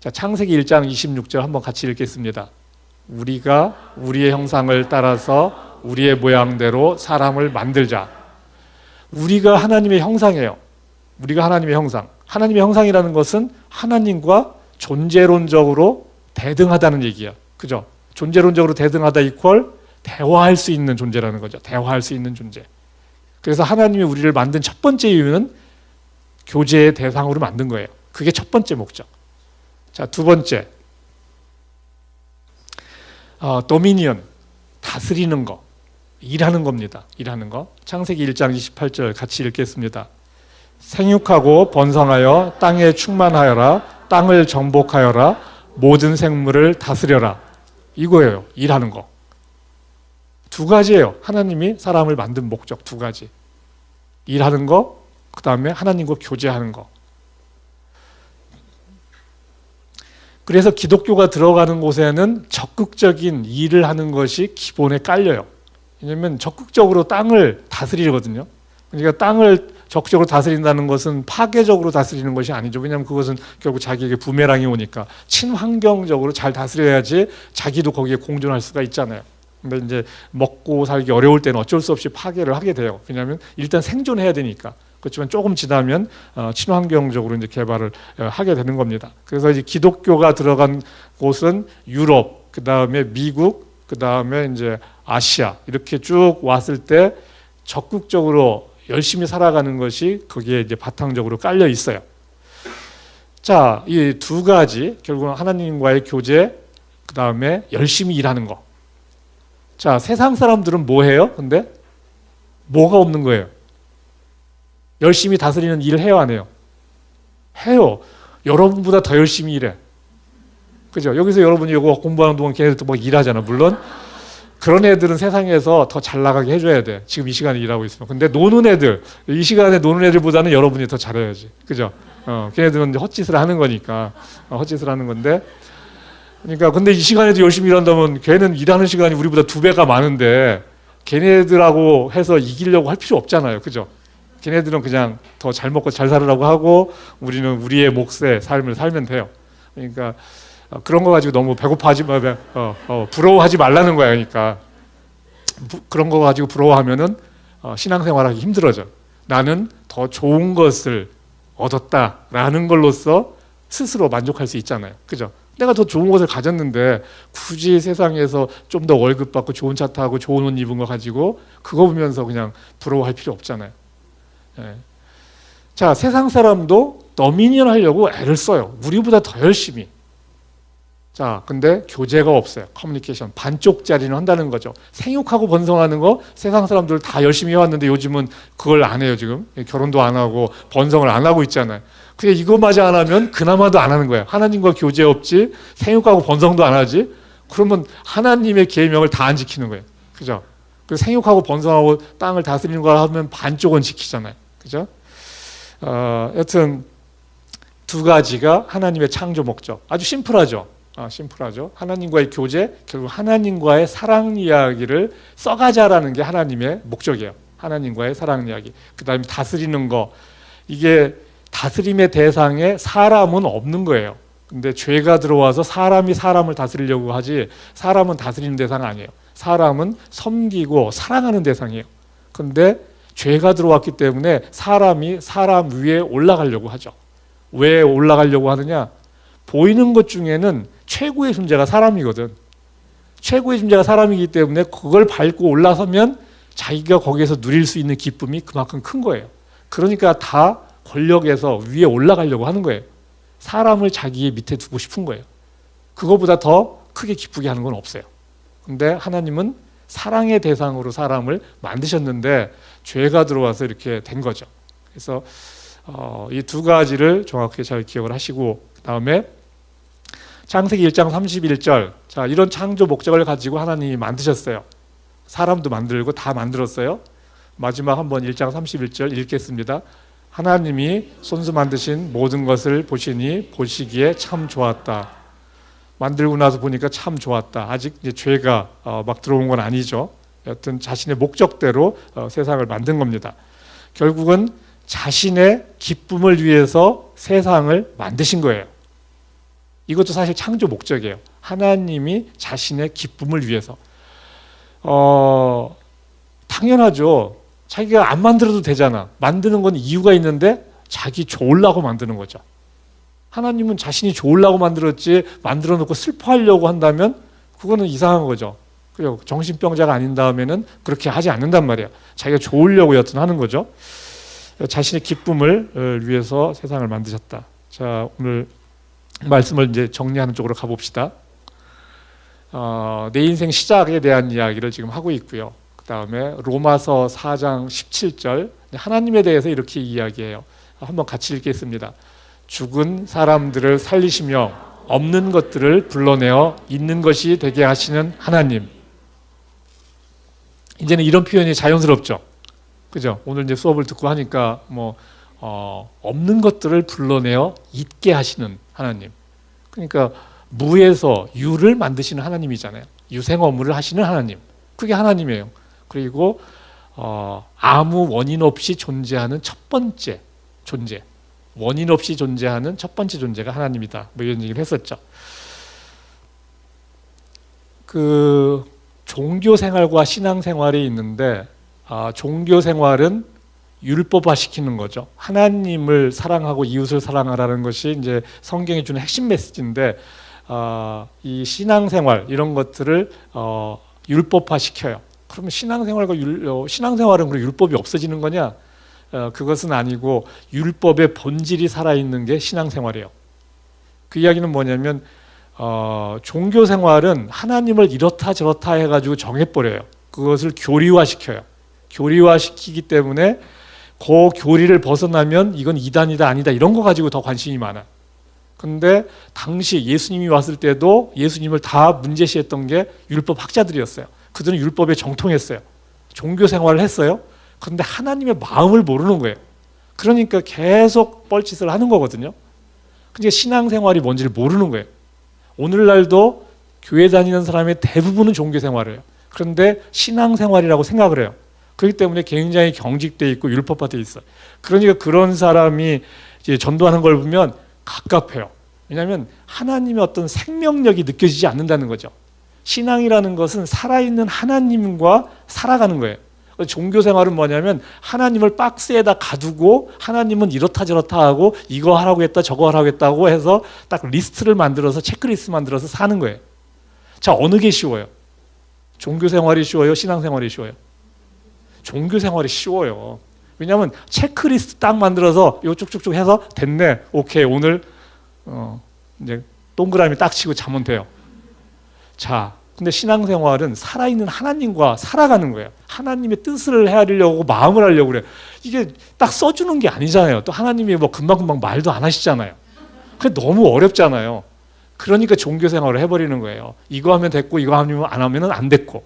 자, 창세기 1장 26절 한번 같이 읽겠습니다. 우리가 우리의 형상을 따라서 우리의 모양대로 사람을 만들자. 우리가 하나님의 형상이에요. 우리가 하나님의 형상. 하나님의 형상이라는 것은 하나님과 존재론적으로 대등하다는 얘기야. 그죠? 존재론적으로 대등하다 이퀄 대화할 수 있는 존재라는 거죠. 대화할 수 있는 존재. 그래서 하나님이 우리를 만든 첫 번째 이유는 교제의 대상으로 만든 거예요. 그게 첫 번째 목적. 자, 두 번째. 도미니언. 다스리는 거. 일하는 겁니다. 일하는 거. 창세기 1장 28절 같이 읽겠습니다. 생육하고 번성하여 땅에 충만하여라. 땅을 정복하여라. 모든 생물을 다스려라. 이거예요. 일하는 거. 두 가지예요. 하나님이 사람을 만든 목적 두 가지. 일하는 거, 그 다음에 하나님과 교제하는 거. 그래서 기독교가 들어가는 곳에는 적극적인 일을 하는 것이 기본에 깔려요. 왜냐하면 적극적으로 땅을 다스리거든요. 그러니까 땅을 적극적으로 다스린다는 것은 파괴적으로 다스리는 것이 아니죠. 왜냐하면 그것은 결국 자기에게 부메랑이 오니까 친환경적으로 잘 다스려야지 자기도 거기에 공존할 수가 있잖아요. 근데 이제 먹고 살기 어려울 때는 어쩔 수 없이 파괴를 하게 돼요. 왜냐하면 일단 생존해야 되니까. 그렇지만 조금 지나면 친환경적으로 이제 개발을 하게 되는 겁니다. 그래서 이제 기독교가 들어간 곳은 유럽, 그 다음에 미국, 그 다음에 이제 아시아 이렇게 쭉 왔을 때 적극적으로 열심히 살아가는 것이 거기에 이제 바탕적으로 깔려 있어요. 자, 이 두 가지 결국은 하나님과의 교제, 그 다음에 열심히 일하는 거. 자, 세상 사람들은 뭐 해요? 근데 뭐가 없는 거예요? 열심히 다스리는 일을 해요, 안 해요? 해요. 여러분보다 더 열심히 일해. 그죠? 여기서 여러분이 이거 공부하는 동안 걔네들도 막 일하잖아. 물론 그런 애들은 세상에서 더 잘 나가게 해줘야 돼. 지금 이 시간에 일하고 있으면. 근데 노는 애들, 이 시간에 노는 애들보다는 여러분이 더 잘해야지. 그죠? 걔네들은 이제 헛짓을 하는 거니까. 헛짓을 하는 건데. 그러니까 근데 이 시간에도 열심히 일한다면 걔는 일하는 시간이 우리보다 2배가 많은데 걔네들하고 해서 이기려고 할 필요 없잖아요. 그죠? 걔네들은 그냥 더 잘 먹고 잘 살으라고 하고 우리는 우리의 몫의 삶을 살면 돼요. 그러니까 그런 거 가지고 너무 배고파하지 부러워하지 말라는 거야. 그러니까 그런 거 가지고 부러워하면은 신앙생활하기 힘들어져. 나는 더 좋은 것을 얻었다라는 걸로써 스스로 만족할 수 있잖아요. 그죠? 내가 더 좋은 것을 가졌는데 굳이 세상에서 좀 더 월급 받고 좋은 차 타고 좋은 옷 입은 거 가지고 그거 보면서 그냥 부러워할 필요 없잖아요. 예. 자, 세상 사람도 도미니언 하려고 애를 써요. 우리보다 더 열심히. 자, 근데 교제가 없어요. 커뮤니케이션. 반쪽짜리는 한다는 거죠. 생육하고 번성하는 거 세상 사람들 다 열심히 해왔는데 요즘은 그걸 안 해요, 지금. 결혼도 안 하고 번성을 안 하고 있잖아요. 그게 이거마저 안 하면 그나마도 안 하는 거예요. 하나님과 교제 없지, 생육하고 번성도 안 하지, 그러면 하나님의 계명을 다 안 지키는 거예요. 그죠? 그래서 생육하고 번성하고 땅을 다스리는 걸 하면 반쪽은 지키잖아요. 그죠? 여튼 두 가지가 하나님의 창조 목적. 아주 심플하죠. 심플하죠. 하나님과의 교제, 결국 하나님과의 사랑 이야기를 써가자라는 게 하나님의 목적이에요. 하나님과의 사랑 이야기. 그 다음에 다스리는 거. 이게 다스림의 대상에 사람은 없는 거예요. 근데 죄가 들어와서 사람이 사람을 다스리려고 하지 사람은 다스리는 대상 아니에요. 사람은 섬기고 사랑하는 대상이에요. 근데 죄가 들어왔기 때문에 사람이 사람 위에 올라가려고 하죠. 왜 올라가려고 하느냐? 보이는 것 중에는 최고의 존재가 사람이거든. 최고의 존재가 사람이기 때문에 그걸 밟고 올라서면 자기가 거기에서 누릴 수 있는 기쁨이 그만큼 큰 거예요. 그러니까 다 권력에서 위에 올라가려고 하는 거예요. 사람을 자기의 밑에 두고 싶은 거예요. 그거보다 더 크게 기쁘게 하는 건 없어요. 근데 하나님은 사랑의 대상으로 사람을 만드셨는데 죄가 들어와서 이렇게 된 거죠. 그래서 이 두 가지를 정확하게 잘 기억을 하시고, 그다음에 창세기 1장 31절, 자, 이런 창조 목적을 가지고 하나님이 만드셨어요. 사람도 만들고 다 만들었어요. 마지막 한번 1장 31절 읽겠습니다. 하나님이 손수 만드신 모든 것을 보시니 보시기에 참 좋았다. 만들고 나서 보니까 참 좋았다. 아직 이제 죄가 막 들어온 건 아니죠. 여튼 자신의 목적대로 세상을 만든 겁니다. 결국은 자신의 기쁨을 위해서 세상을 만드신 거예요. 이것도 사실 창조 목적이에요. 하나님이 자신의 기쁨을 위해서. 당연하죠. 자기가 안 만들어도 되잖아. 만드는 건 이유가 있는데 자기 좋으려고 만드는 거죠. 하나님은 자신이 좋으려고 만들었지 만들어 놓고 슬퍼하려고 한다면 그거는 이상한 거죠. 그리고 정신병자가 아닌 다음에는 그렇게 하지 않는단 말이에요. 자기가 좋으려고 여튼 하는 거죠. 자신의 기쁨을 위해서 세상을 만드셨다. 자, 오늘 말씀을 이제 정리하는 쪽으로 가봅시다. 내 인생 시작에 대한 이야기를 지금 하고 있고요. 그 다음에 로마서 4장 17절 하나님에 대해서 이렇게 이야기해요. 한번 같이 읽겠습니다. 죽은 사람들을 살리시며 없는 것들을 불러내어 있는 것이 되게 하시는 하나님. 이제는 이런 표현이 자연스럽죠. 그죠? 오늘 이제 수업을 듣고 하니까 없는 것들을 불러내어 있게 하시는 하나님. 그러니까 무에서 유를 만드시는 하나님이잖아요. 유생어물을 하시는 하나님. 그게 하나님이에요. 그리고 아무 원인 없이 존재하는 첫 번째 존재. 원인 없이 존재하는 첫 번째 존재가 하나님이다. 뭐 이런 얘기를 했었죠. 그 종교 생활과 신앙 생활이 있는데 종교 생활은 율법화 시키는 거죠. 하나님을 사랑하고 이웃을 사랑하라는 것이 이제 성경이 주는 핵심 메시지인데 이 신앙 생활 이런 것들을 율법화 시켜요. 그러면 신앙 생활은 그럼 율법이 없어지는 거냐? 그것은 아니고 율법의 본질이 살아있는 게 신앙 생활이에요. 그 이야기는 뭐냐면 종교 생활은 하나님을 이렇다 저렇다 해가지고 정해버려요. 그것을 교리화시켜요. 교리화시키기 때문에 그 교리를 벗어나면 이건 이단이다 아니다 이런 거 가지고 더 관심이 많아. 근데 당시 예수님이 왔을 때도 예수님을 다 문제시했던 게 율법 학자들이었어요. 그들은 율법에 정통했어요. 종교 생활을 했어요. 그런데 하나님의 마음을 모르는 거예요. 그러니까 계속 뻘짓을 하는 거거든요. 근데 신앙생활이 뭔지를 모르는 거예요. 오늘날도 교회 다니는 사람의 대부분은 종교 생활을 해요. 그런데 신앙생활이라고 생각을 해요. 그렇기 때문에 굉장히 경직돼 있고 율법화돼 있어요. 그러니까 그런 사람이 이제 전도하는 걸 보면 갑갑해요. 왜냐하면 하나님의 어떤 생명력이 느껴지지 않는다는 거죠. 신앙이라는 것은 살아있는 하나님과 살아가는 거예요. 종교 생활은 뭐냐면 하나님을 박스에다 가두고 하나님은 이렇다 저렇다 하고 이거 하라고 했다 저거 하라고 했다고 해서 딱 리스트를 만들어서 체크리스트 만들어서 사는 거예요. 자, 어느 게 쉬워요? 종교 생활이 쉬워요? 신앙 생활이 쉬워요? 종교 생활이 쉬워요. 왜냐하면 체크리스트 딱 만들어서 요 쭉쭉쭉 해서 됐네. 오케이 오늘 이제 동그라미 딱 치고 자면 돼요. 자, 근데 신앙생활은 살아있는 하나님과 살아가는 거예요. 하나님의 뜻을 헤아리려고 마음을 하려고 그래요. 이게 딱 써주는 게 아니잖아요. 또 하나님이 뭐 금방금방 말도 안 하시잖아요. 그게 너무 어렵잖아요. 그러니까 종교생활을 해버리는 거예요. 이거 하면 됐고 이거 하면 안 하면 안 됐고.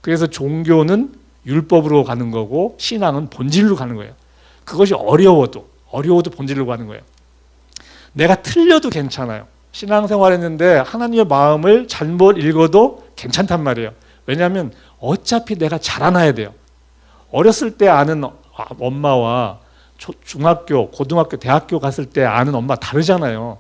그래서 종교는 율법으로 가는 거고 신앙은 본질로 가는 거예요. 그것이 어려워도 본질로 가는 거예요. 내가 틀려도 괜찮아요. 신앙생활 했는데 하나님의 마음을 잘못 읽어도 괜찮단 말이에요. 왜냐하면 어차피 내가 자라나야 돼요. 어렸을 때 아는 엄마와 중학교, 고등학교, 대학교 갔을 때 아는 엄마 다르잖아요.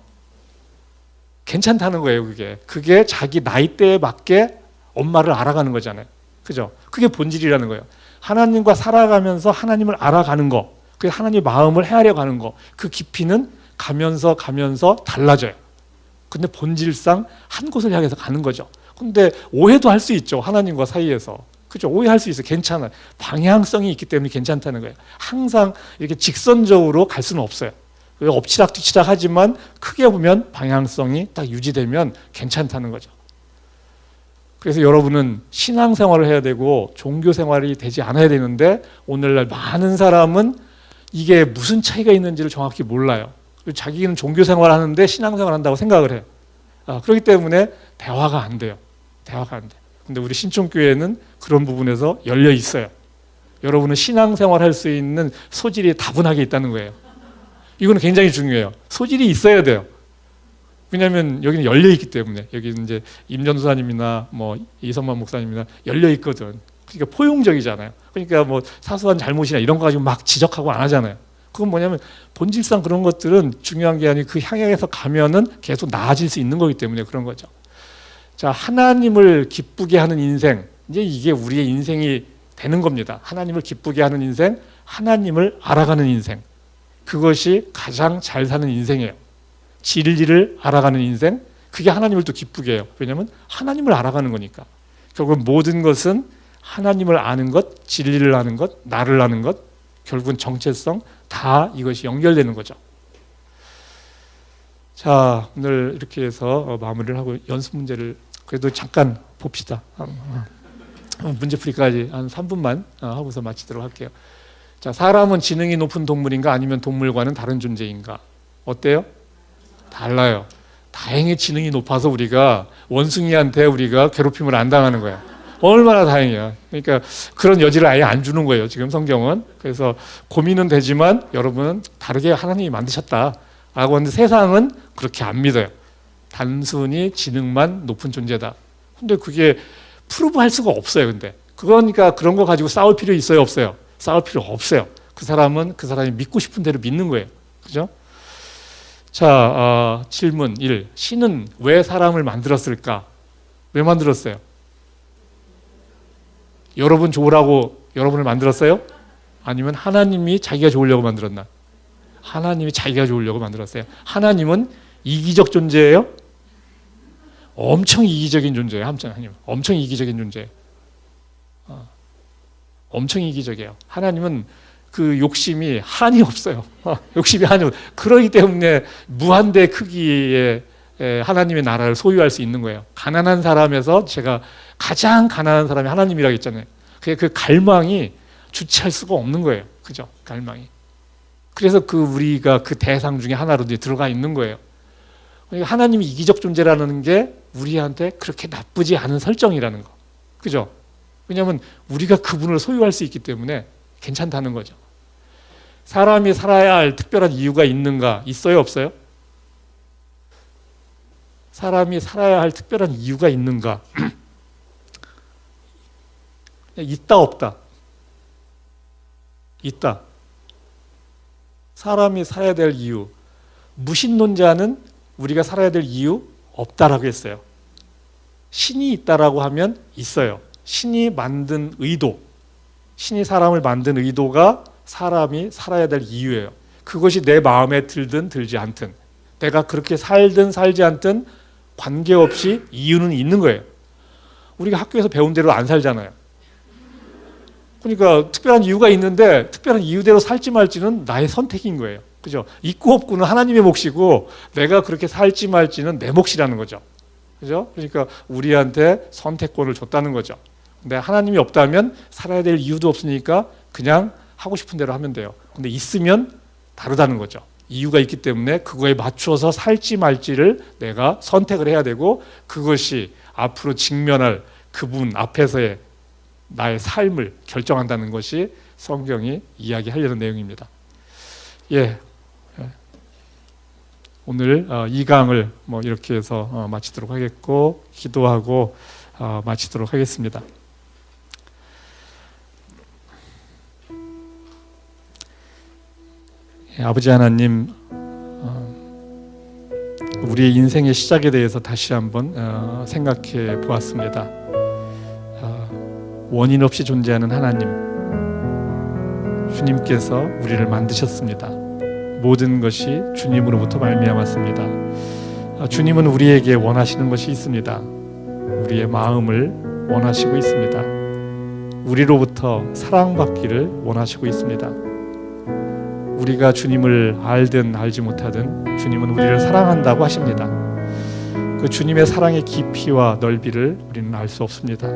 괜찮다는 거예요. 그게 자기 나이대에 맞게 엄마를 알아가는 거잖아요. 그죠? 그게 본질이라는 거예요. 하나님과 살아가면서 하나님을 알아가는 거, 그 하나님의 마음을 헤아려가는 거, 그 깊이는 가면서 달라져요. 근데 본질상 한 곳을 향해서 가는 거죠. 근데 오해도 할 수 있죠. 하나님과 사이에서. 그죠? 오해할 수 있어요. 괜찮아요. 방향성이 있기 때문에 괜찮다는 거예요. 항상 이렇게 직선적으로 갈 수는 없어요. 엎치락뒤치락 하지만 크게 보면 방향성이 딱 유지되면 괜찮다는 거죠. 그래서 여러분은 신앙생활을 해야 되고 종교생활이 되지 않아야 되는데 오늘날 많은 사람은 이게 무슨 차이가 있는지를 정확히 몰라요. 자기는 종교생활 하는데 신앙생활 한다고 생각을 해요. 그렇기 때문에 대화가 안 돼요. 대화가 안 돼. 근데 우리 신촌교회는 그런 부분에서 열려 있어요. 여러분은 신앙생활 할 수 있는 소질이 다분하게 있다는 거예요. 이거는 굉장히 중요해요. 소질이 있어야 돼요. 왜냐하면 여기는 열려 있기 때문에. 여기 이제 임전수사님이나 뭐 이성만 목사님이나 열려 있거든. 그러니까 포용적이잖아요. 그러니까 뭐 사소한 잘못이나 이런 거 가지고 막 지적하고 안 하잖아요. 그건 뭐냐면 본질상 그런 것들은 중요한 게 아니고 그 향해서 가면은 계속 나아질 수 있는 거기 때문에 그런 거죠. 자, 하나님을 기쁘게 하는 인생, 이제 이게 우리의 인생이 되는 겁니다. 하나님을 기쁘게 하는 인생, 하나님을 알아가는 인생. 그것이 가장 잘 사는 인생이에요. 진리를 알아가는 인생, 그게 하나님을 또 기쁘게 해요. 왜냐하면 하나님을 알아가는 거니까. 결국 모든 것은 하나님을 아는 것, 진리를 아는 것, 나를 아는 것, 결국은 정체성, 다 이것이 연결되는 거죠. 자, 오늘 이렇게 해서 마무리를 하고 연습 문제를 그래도 잠깐 봅시다. 문제풀이까지 한 3분만 하고서 마치도록 할게요. 자, 사람은 지능이 높은 동물인가 아니면 동물과는 다른 존재인가? 어때요? 달라요. 다행히 지능이 높아서 우리가 원숭이한테 우리가 괴롭힘을 안 당하는 거야. 얼마나 다행이야. 그러니까 그런 여지를 아예 안 주는 거예요. 지금 성경은. 그래서 고민은 되지만 여러분은 다르게 하나님이 만드셨다 라고 하는데 세상은 그렇게 안 믿어요. 단순히 지능만 높은 존재다. 근데 그게 프루브할 수가 없어요. 근데 그러니까 그런 거 가지고 싸울 필요 있어요? 없어요? 싸울 필요 없어요. 그 사람은 그 사람이 믿고 싶은 대로 믿는 거예요. 그죠? 자, 질문 1. 신은 왜 사람을 만들었을까? 왜 만들었어요? 여러분 좋으라고 여러분을 만들었어요? 아니면 하나님이 자기가 좋으려고 만들었나? 하나님이 자기가 좋으려고 만들었어요. 하나님은 이기적 존재예요? 엄청 이기적인 존재예요. 하나님 엄청 이기적인 존재예요. 엄청 이기적이에요. 하나님은 그 욕심이 한이 없어요. 욕심이 한이 없어요. 그러기 때문에 무한대 크기의 하나님의 나라를 소유할 수 있는 거예요. 가난한 사람에서 제가 가장 가난한 사람이 하나님이라고 했잖아요. 그 갈망이 주체할 수가 없는 거예요. 그죠? 갈망이. 그래서 우리가 그 대상 중에 하나로 들어가 있는 거예요. 그러니까 하나님이 이기적 존재라는 게 우리한테 그렇게 나쁘지 않은 설정이라는 거. 그죠? 왜냐하면 우리가 그분을 소유할 수 있기 때문에 괜찮다는 거죠. 사람이 살아야 할 특별한 이유가 있는가? 있어요? 없어요? 사람이 살아야 할 특별한 이유가 있는가? 있다 없다? 있다. 사람이 살아야 될 이유. 무신론자는 우리가 살아야 될 이유 없다라고 했어요. 신이 있다라고 하면 있어요. 신이 만든 의도, 신이 사람을 만든 의도가 사람이 살아야 될 이유예요. 그것이 내 마음에 들든 들지 않든, 내가 그렇게 살든 살지 않든 관계없이 이유는 있는 거예요. 우리가 학교에서 배운 대로 안 살잖아요. 그러니까 특별한 이유가 있는데 특별한 이유대로 살지 말지는 나의 선택인 거예요. 그죠? 있고 없고는 하나님의 몫이고 내가 그렇게 살지 말지는 내 몫이라는 거죠. 그죠? 그러니까 우리한테 선택권을 줬다는 거죠. 근데 하나님이 없다면 살아야 될 이유도 없으니까 그냥 하고 싶은 대로 하면 돼요. 근데 있으면 다르다는 거죠. 이유가 있기 때문에 그거에 맞춰서 살지 말지를 내가 선택을 해야 되고 그것이 앞으로 직면할 그분 앞에서의 나의 삶을 결정한다는 것이 성경이 이야기하려는 내용입니다. 예. 오늘 이 강을 이렇게 해서 마치도록 하겠고 기도하고 마치도록 하겠습니다. 예, 아버지 하나님, 우리의 인생의 시작에 대해서 다시 한번 생각해 보았습니다. 원인 없이 존재하는 하나님, 주님께서 우리를 만드셨습니다. 모든 것이 주님으로부터 말미암았습니다. 주님은 우리에게 원하시는 것이 있습니다. 우리의 마음을 원하시고 있습니다. 우리로부터 사랑받기를 원하시고 있습니다. 우리가 주님을 알든 알지 못하든 주님은 우리를 사랑한다고 하십니다. 그 주님의 사랑의 깊이와 넓이를 우리는 알 수 없습니다.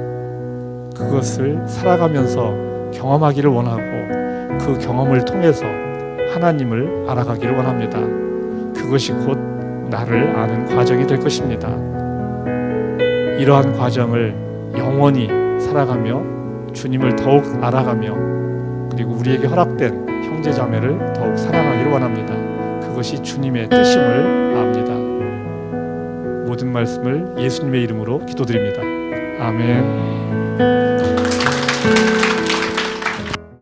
그것을 살아가면서 경험하기를 원하고 그 경험을 통해서 하나님을 알아가기를 원합니다. 그것이 곧 나를 아는 과정이 될 것입니다. 이러한 과정을 영원히 살아가며 주님을 더욱 알아가며 그리고 우리에게 허락된 형제자매를 더욱 사랑하기를 원합니다. 그것이 주님의 뜻임을 압니다. 모든 말씀을 예수님의 이름으로 기도드립니다. 아멘.